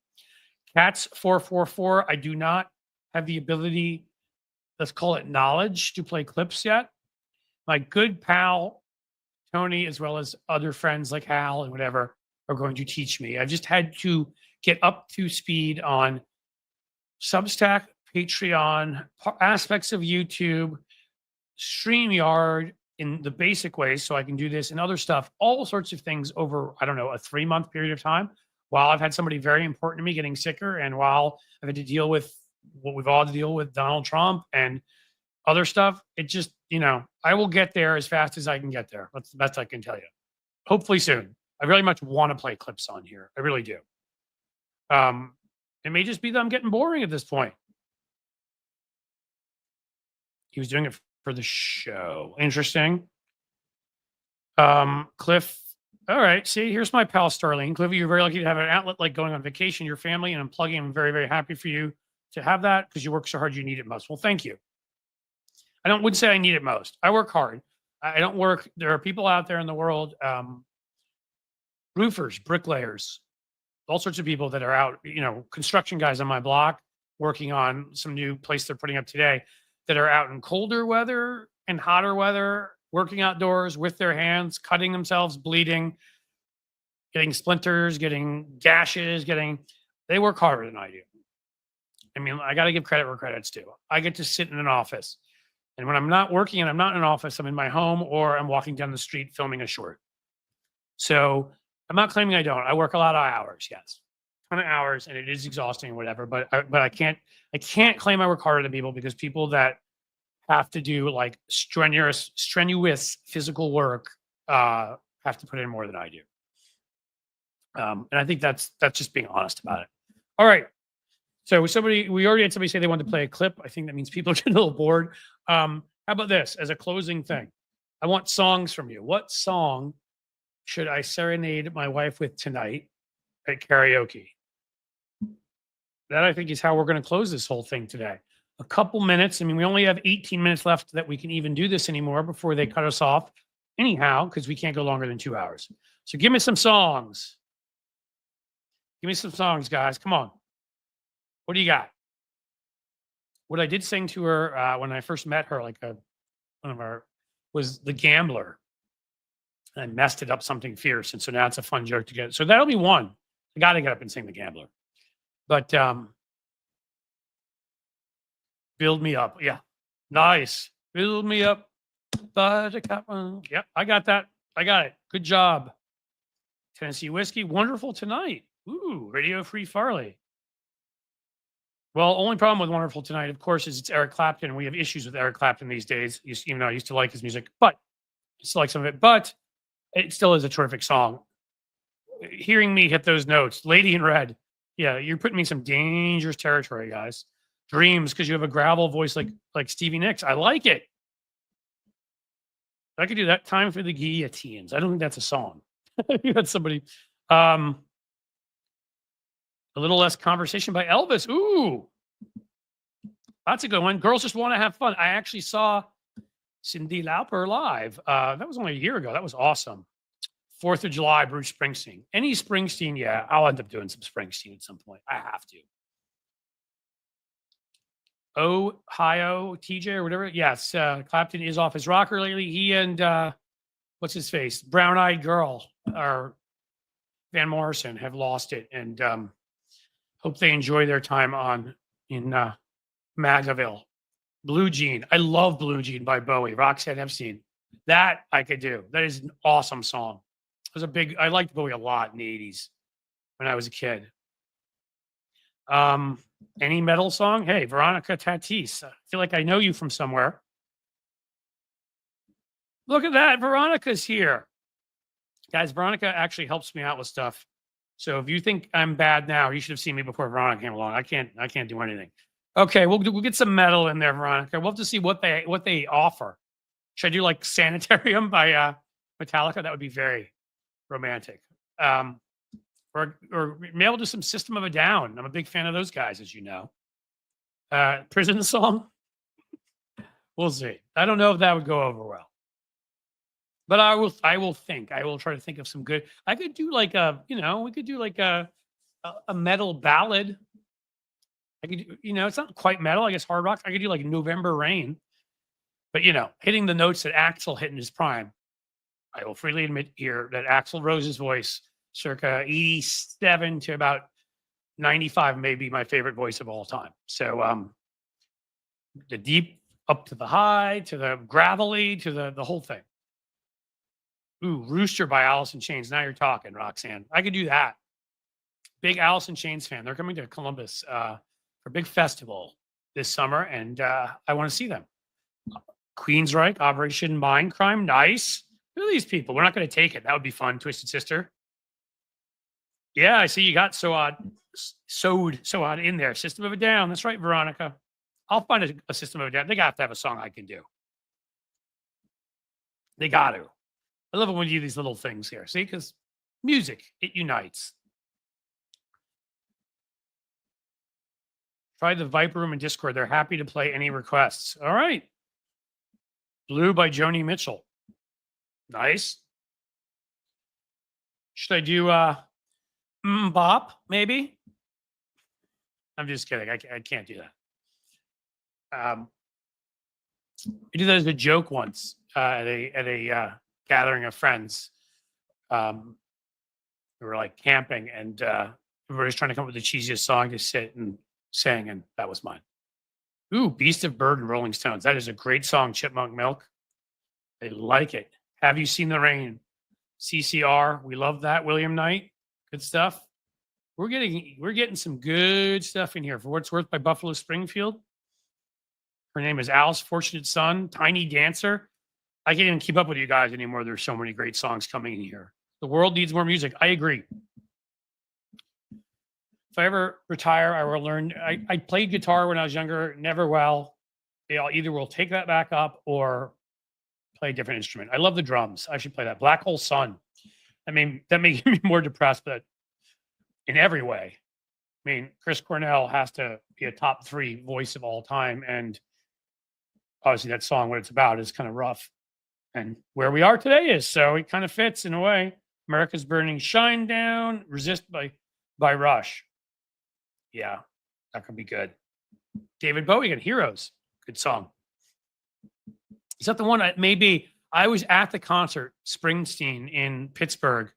Cats 444. I do not have the ability, let's call it knowledge, to play clips yet. My good pal Tony, as well as other friends like Hal and whatever, are going to teach me. I've just had to get up to speed on Substack, Patreon, aspects of YouTube, StreamYard in the basic ways so I can do this and other stuff, all sorts of things over, I don't know, a 3-month period of time while I've had somebody very important to me getting sicker and while I've had to deal with what we've all had to deal with, Donald Trump and other stuff. It just, I will get there as fast as I can get there. That's the best I can tell you. Hopefully soon. I really much want to play clips on here. I really do. It may just be that I'm getting boring at this point. He was doing it for the show. Interesting. Cliff. All right. See, here's my pal Starling. Cliff, you're very lucky to have an outlet like going on vacation, your family, and I'm plugging. I'm very, very happy for you to have that because you work so hard, you need it most. Well, thank you. I wouldn't say I need it most. I work hard. I don't work. There are people out there in the world, roofers, bricklayers, all sorts of people that are out, construction guys on my block working on some new place they're putting up today that are out in colder weather and hotter weather, working outdoors with their hands, cutting themselves, bleeding, getting splinters, getting gashes, they work harder than I do. I mean, I got to give credit where credit's due. I get to sit in an office. And when I'm not working and I'm not in an office, I'm in my home or I'm walking down the street filming a short. So I'm not claiming I don't. I work a lot of hours, yes. A ton of hours, and it is exhausting or whatever. But I can't claim I work harder than people because people that have to do like strenuous physical work have to put in more than I do. And I think that's just being honest about it. All right. So we already had somebody say they wanted to play a clip. I think that means people are getting a little bored. How about this as a closing thing? I want songs from you. What song should I serenade my wife with tonight at karaoke? That I think is how we're going to close this whole thing today. A couple minutes. I mean, we only have 18 minutes left that we can even do this anymore before they cut us off. Anyhow, because we can't go longer than 2 hours. So give me some songs. Give me some songs, guys. Come on. What do you got? What I did sing to her when I first met her, was The Gambler. And I messed it up something fierce. And so now it's a fun joke to get. So that'll be one. I got to get up and sing The Gambler. But Build Me Up. Yeah. Nice. Build Me Up. Yep, I got that. I got it. Good job. Tennessee Whiskey. Wonderful Tonight. Ooh, Radio Free Farley. Well, only problem with Wonderful Tonight, of course, is it's Eric Clapton. We have issues with Eric Clapton these days, even though I used to like his music, but I still like some of it. But it still is a terrific song. Hearing me hit those notes, Lady in Red. Yeah, you're putting me in some dangerous territory, guys. Dreams, because you have a gravel voice like Stevie Nicks. I like it. I could do that. Time for the Guillotines. I don't think that's a song. You had somebody. A Little Less Conversation by Elvis. Ooh, that's a good one. Girls Just Want to Have Fun. I actually saw Cyndi Lauper live. That was only a year ago. That was awesome. 4th of July, Bruce Springsteen. Any Springsteen, yeah, I'll end up doing some Springsteen at some point. I have to. Ohio TJ or whatever. Yes, Clapton is off his rocker lately. He and what's his face? Brown Eyed Girl or Van Morrison have lost it, and hope they enjoy their time in Magaville. Blue Jean. I love Blue Jean by Bowie. Roxanne Epstein. That I could do. That is an awesome song. I liked Bowie a lot in the 80s when I was a kid. Any metal song? Hey, Veronica Tatis. I feel like I know you from somewhere. Look at that. Veronica's here. Guys, Veronica actually helps me out with stuff. So if you think I'm bad now, you should have seen me before Veronica came along. I can't do anything. Okay, we'll get some metal in there, Veronica. We'll have to see what they offer. Should I do like Sanitarium by Metallica? That would be very romantic. Or maybe I'll do some System of a Down. I'm a big fan of those guys, as you know. Prison Song. We'll see. I don't know if that would go over well. But I will try to think of some good. I could do like we could do like a metal ballad. I could, it's not quite metal, I guess hard rock. I could do like November Rain. But hitting the notes that Axl hit in his prime. I will freely admit here that Axl Rose's voice, circa 87 to about 95, may be my favorite voice of all time. So the deep up to the high, to the gravelly, to the whole thing. Ooh, Rooster by Alice in Chains. Now you're talking, Roxanne. I could do that. Big Alice in Chains fan. They're coming to Columbus for a big festival this summer, and I want to see them. Queensryche, Operation Mindcrime. Nice. Who are these people? We're not going to take it. That would be fun. Twisted Sister. Yeah, I see you got so odd in there. System of a Down. That's right, Veronica. I'll find a System of a Down. They got to have a song I can do. They got to. I love it when you do these little things here. See, because music, it unites. Try the Viper Room and Discord. They're happy to play any requests. All right. Blue by Joni Mitchell. Nice. Should I do Bop, maybe? I'm just kidding. I can't do that. I did that as a joke once at a gathering of friends. We were like camping, and everybody's trying to come up with the cheesiest song to sit and sing, and that was mine. Ooh, Beast of Burden, Rolling Stones. That is a great song, Chipmunk Milk. They like it. Have You Seen the Rain? CCR, we love that. William Knight, good stuff. We're getting some good stuff in here. For What It's Worth by Buffalo Springfield. Her name is Alice Fortunate Son. Tiny Dancer. I can't even keep up with you guys anymore. There's so many great songs coming in here. The world needs more music. I agree. If I ever retire, I will learn. I played guitar when I was younger, never well. Either will take that back up or play a different instrument. I love the drums. I should play that. Black Hole Sun. I mean, that may get me more depressed, but in every way. I mean, Chris Cornell has to be a top 3 voice of all time. And obviously that song, what it's about, is kind of rough. And where we are today is, so it kind of fits in a way. America's Burning, Shine Down, Resist by Rush. Yeah, that could be good. David Bowie and Heroes. Good song. Is that the one? Maybe I was at the concert, Springsteen in Pittsburgh.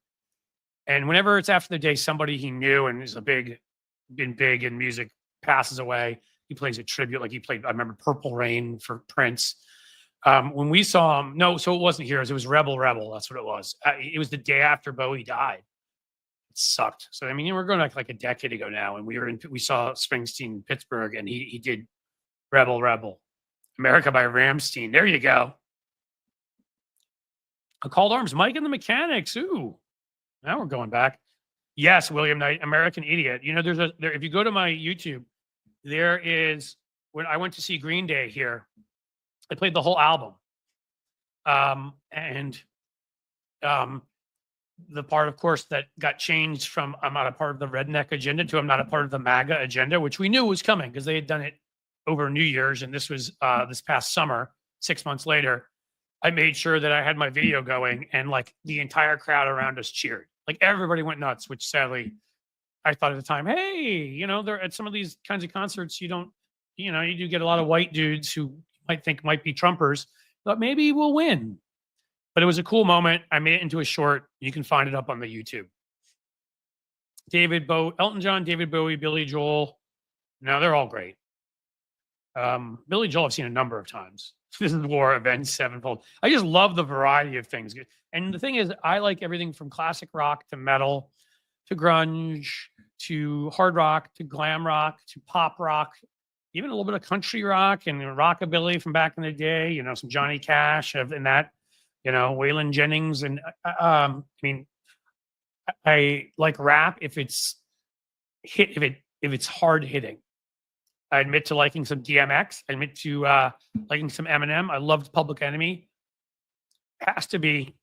And whenever it's after the day, somebody he knew and is been big in music passes away. he plays a tribute. Like he played, I remember Purple Rain for Prince. When we saw him, no, so it wasn't Heroes. It was Rebel Rebel. That's what it was. It was the day after Bowie died. It sucked. So I mean, we're going back like a decade ago now, and we saw Springsteen in Pittsburgh, and he did Rebel Rebel, America by Ramstein. There you go. A Called Arms, Mike and the Mechanics. Ooh, now we're going back. Yes, William Knight, American Idiot. You know, there. If you go to my YouTube, there is when I went to see Green Day here. I played the whole album, and the part, of course, that got changed from I'm not a part of the redneck agenda to I'm not a part of the MAGA agenda, which we knew was coming because they had done it over New Year's, and this was this past summer. 6 months later, I made sure that I had my video going, and like the entire crowd around us cheered. Like everybody went nuts, which sadly I thought at the time, hey, you know, there at some of these kinds of concerts, you do get a lot of white dudes who might think might be Trumpers, but maybe we'll win. But it was a cool moment. I made it into a short. You can find it up on the YouTube. Elton John, David Bowie, Billy Joel. No, they're all great. Billy Joel I've seen a number of times. This is War, Avenged Sevenfold. I just love the variety of things. And the thing is, I like everything from classic rock to metal to grunge to hard rock to glam rock to pop rock, even a little bit of country rock and rockabilly from back in the day, you know, some Johnny Cash and that, you know, Waylon Jennings. And I mean, I like rap if it's if it's hard hitting. I admit to liking some DMX. I admit to liking some Eminem. I loved Public Enemy. It has to be,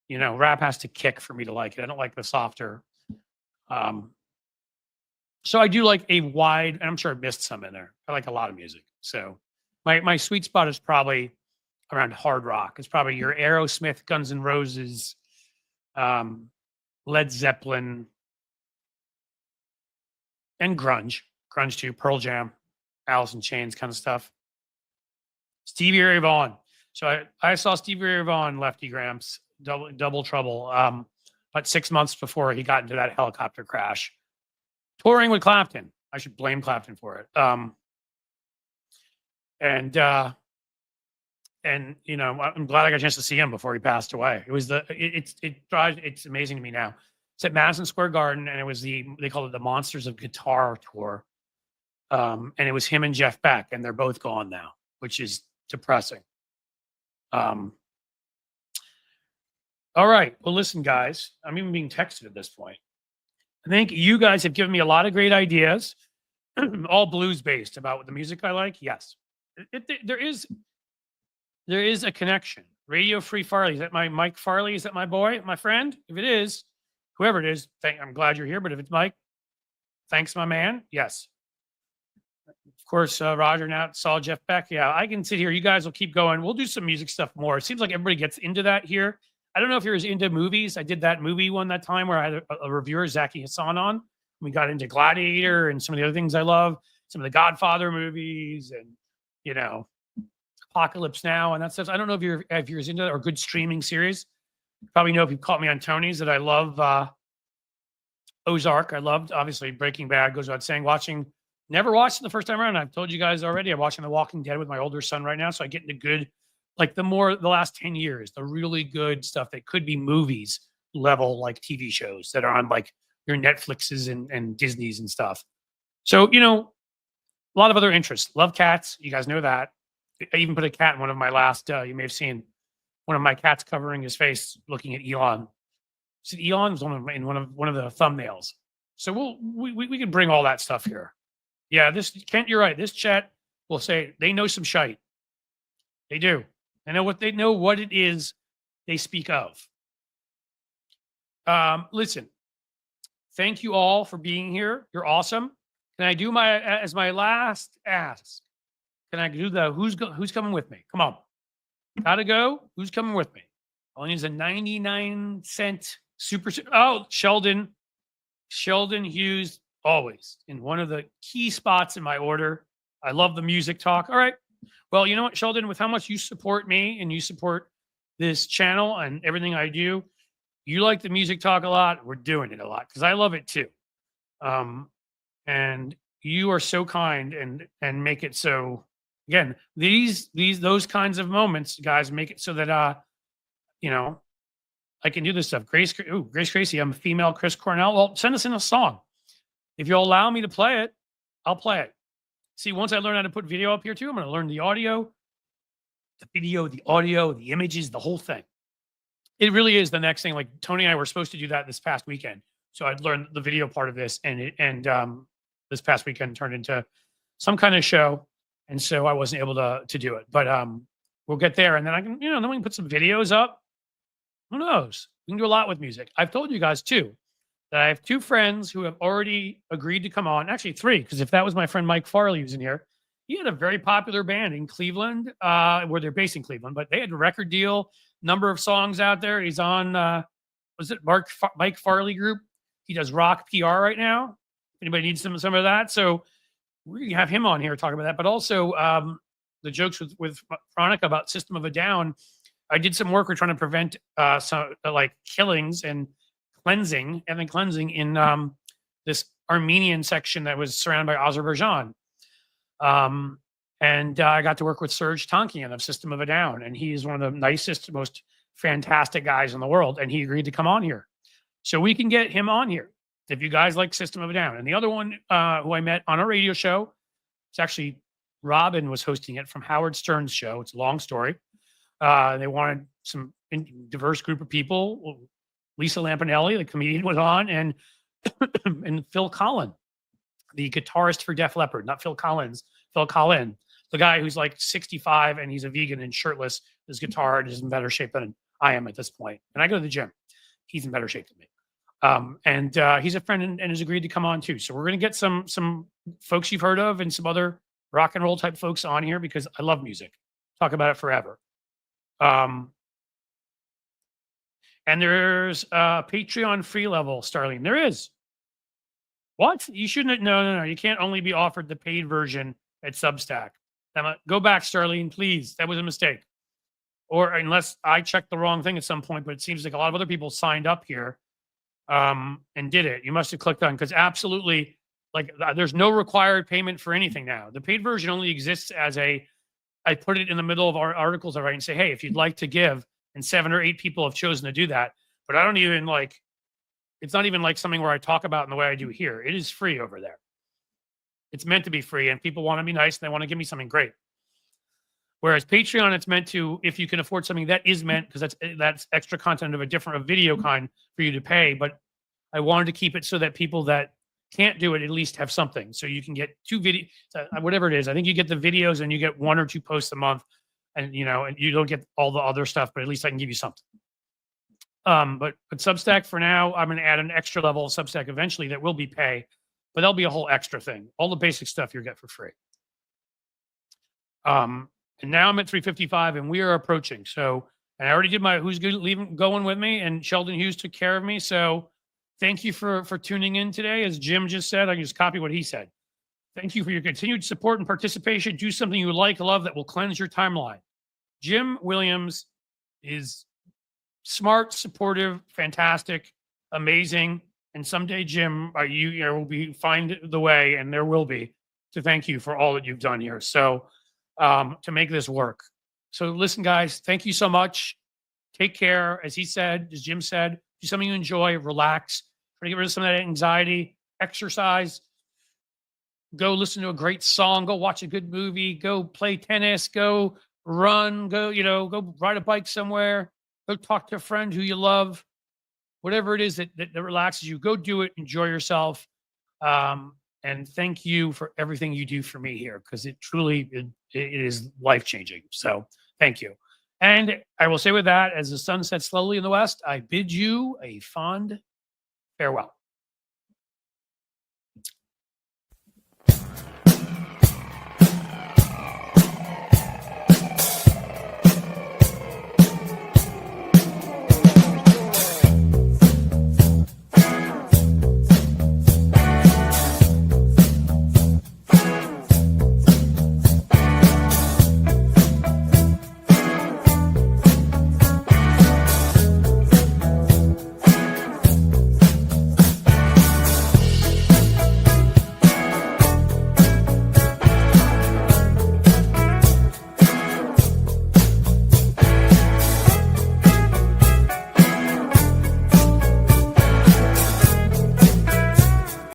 you know, rap has to kick for me to like it. I don't like the softer. So I do like a wide, and I'm sure I missed some in there. I like a lot of music. So my sweet spot is probably around hard rock. It's probably your Aerosmith, Guns N' Roses, Led Zeppelin, and grunge too, Pearl Jam, Alice in Chains kind of stuff. Stevie Ray Vaughan. So I saw Stevie Ray Vaughan, Lefty Gramps, Double Trouble, about 6 months before he got into that helicopter crash. Touring with Clapton. I should blame Clapton for it. And you know, I'm glad I got a chance to see him before he passed away. It was it's amazing to me now. It's at Madison Square Garden, and it was they called it the Monsters of Guitar tour. And it was him and Jeff Beck, and they're both gone now, which is depressing. All right. Well, listen, guys, I'm even being texted at this point. I think you guys have given me a lot of great ideas, all blues based about the music I like. Yes, there is a connection. Radio Free Farley. Is that my Mike Farley? Is that my boy, my friend? If it is, whoever it is, I'm glad you're here. But if it's Mike, thanks, my man. Yes. Of course, Roger now saw Jeff Beck. Yeah, I can sit here. You guys will keep going. We'll do some music stuff more. It seems like everybody gets into that here. I don't know if you're as into movies. I did that movie one that time where I had a reviewer, Zaki Hassan, on. We got into Gladiator and some of the other things I love, some of the Godfather movies, and you know, Apocalypse Now and that stuff. I don't know if you're as into that or good streaming series. You probably know if you caught me on Tony's that I love Ozark. I loved obviously Breaking Bad. Goes without saying. Never watched it the first time around. I've told you guys already. I'm watching The Walking Dead with my older son right now, so I get into good. Like the last 10 years, the really good stuff that could be movies level, like TV shows that are on like your Netflixes and Disney's and stuff. So, you know, a lot of other interests. Love cats. You guys know that. I even put a cat in one of my last, you may have seen one of my cats covering his face looking at Elon. So Elon was in one of the thumbnails. So we can bring all that stuff here. Yeah, Kent, you're right. This chat will say they know some shite. They do. They know what it is they speak of. Listen, thank you all for being here. You're awesome. Can I do as my last ask? Can I do the who's coming with me? Come on. Gotta go. Who's coming with me? Only is a 99-cent super. Oh, Sheldon Hughes, always in one of the key spots in my order. I love the music talk. All right. Well, you know what, Sheldon, with how much you support me and you support this channel and everything I do, you like the music talk a lot. We're doing it a lot because I love it too. And you are so kind and make it so. Again, those kinds of moments, guys, make it so that you know, I can do this stuff. Grace Gracie, I'm a female Chris Cornell. Well, send us in a song. If you'll allow me to play it, I'll play it. See, once I learn how to put video up here too, I'm going to learn the audio, the video, the audio, the images, the whole thing. It really is the next thing. Like Tony and I were supposed to do that this past weekend. So I'd learned the video part of this, and this past weekend turned into some kind of show. And so I wasn't able to do it, but we'll get there. And then I can, then we can put some videos up. Who knows? We can do a lot with music. I've told you guys too, that I have 2 friends who have already agreed to come on. Actually 3, because if that was my friend Mike Farley who's in here, he had a very popular band in Cleveland, where they're based in Cleveland, but they had a record deal, number of songs out there. He's on, was it Mike Farley Group? He does rock PR right now. Anybody needs some of that? So we're going to have him on here talking about that. But also the jokes with Veronica about System of a Down. I did some work. We're trying to prevent some like killings and cleansing in this Armenian section that was surrounded by Azerbaijan. And I got to work with Serge Tankian of System of a Down, and he's one of the nicest, most fantastic guys in the world. And he agreed to come on here. So we can get him on here if you guys like System of a Down. And the other one who I met on a radio show, it's actually Robin was hosting it from Howard Stern's show. It's a long story. They wanted some diverse group of people. Lisa Lampanelli, the comedian, was on, and Phil Collin, the guitarist for Def Leppard, not Phil Collins, Phil Collin, the guy who's like 65 and he's a vegan and shirtless. His guitar is in better shape than I am at this point. And I go to the gym. He's in better shape than me. And he's a friend and has agreed to come on too. So we're going to get some folks you've heard of and some other rock and roll type folks on here because I love music. Talk about it forever. And there's a Patreon free level, Starlene. There is. What? You shouldn't. No. You can't only be offered the paid version at Substack. Go back, Starlene, please. That was a mistake. Or unless I checked the wrong thing at some point, but it seems like a lot of other people signed up here and did it. You must have clicked on, because absolutely, like, there's no required payment for anything now. The paid version only exists as I put it in the middle of our articles I write and say, hey, if you'd like to give, and 7 or 8 people have chosen to do that. But I don't even it's not even like something where I talk about in the way I do here. It is free over there. It's meant to be free, and people want to be nice and they want to give me something great. Whereas Patreon, it's meant to, if you can afford something that is meant, because that's extra content of a video kind for you to pay. But I wanted to keep it so that people that can't do it at least have something. So you can get 2 videos, whatever it is. I think you get the videos and you get 1 or 2 posts a month, and and you don't get all the other stuff, but at least I can give you something. But Substack for now, I'm going to add an extra level of Substack eventually that will be pay, but there'll be a whole extra thing. All the basic stuff you'll get for free. And now I'm at 3:55 and we are approaching. So, and I already did my who's good going with me, and Sheldon Hughes took care of me. So thank you for tuning in today. As Jim just said, I can just copy what he said. Thank you for your continued support and participation. Do something you like, love, that will cleanse your timeline. Jim Williams is smart, supportive, fantastic, amazing. And someday, Jim, you will find the way, and there will be, to thank you for all that you've done here. So to make this work. So listen, guys, thank you so much. Take care. As he said, as Jim said, do something you enjoy, relax, try to get rid of some of that anxiety, exercise, go listen to a great song, go watch a good movie, go play tennis, go run, go ride a bike somewhere, go talk to a friend who you love, whatever it is that relaxes you, go do it, enjoy yourself. And thank you for everything you do for me here, because it truly it is life-changing. So thank you. And I will say with that, as the sun sets slowly in the west, I bid you a fond farewell.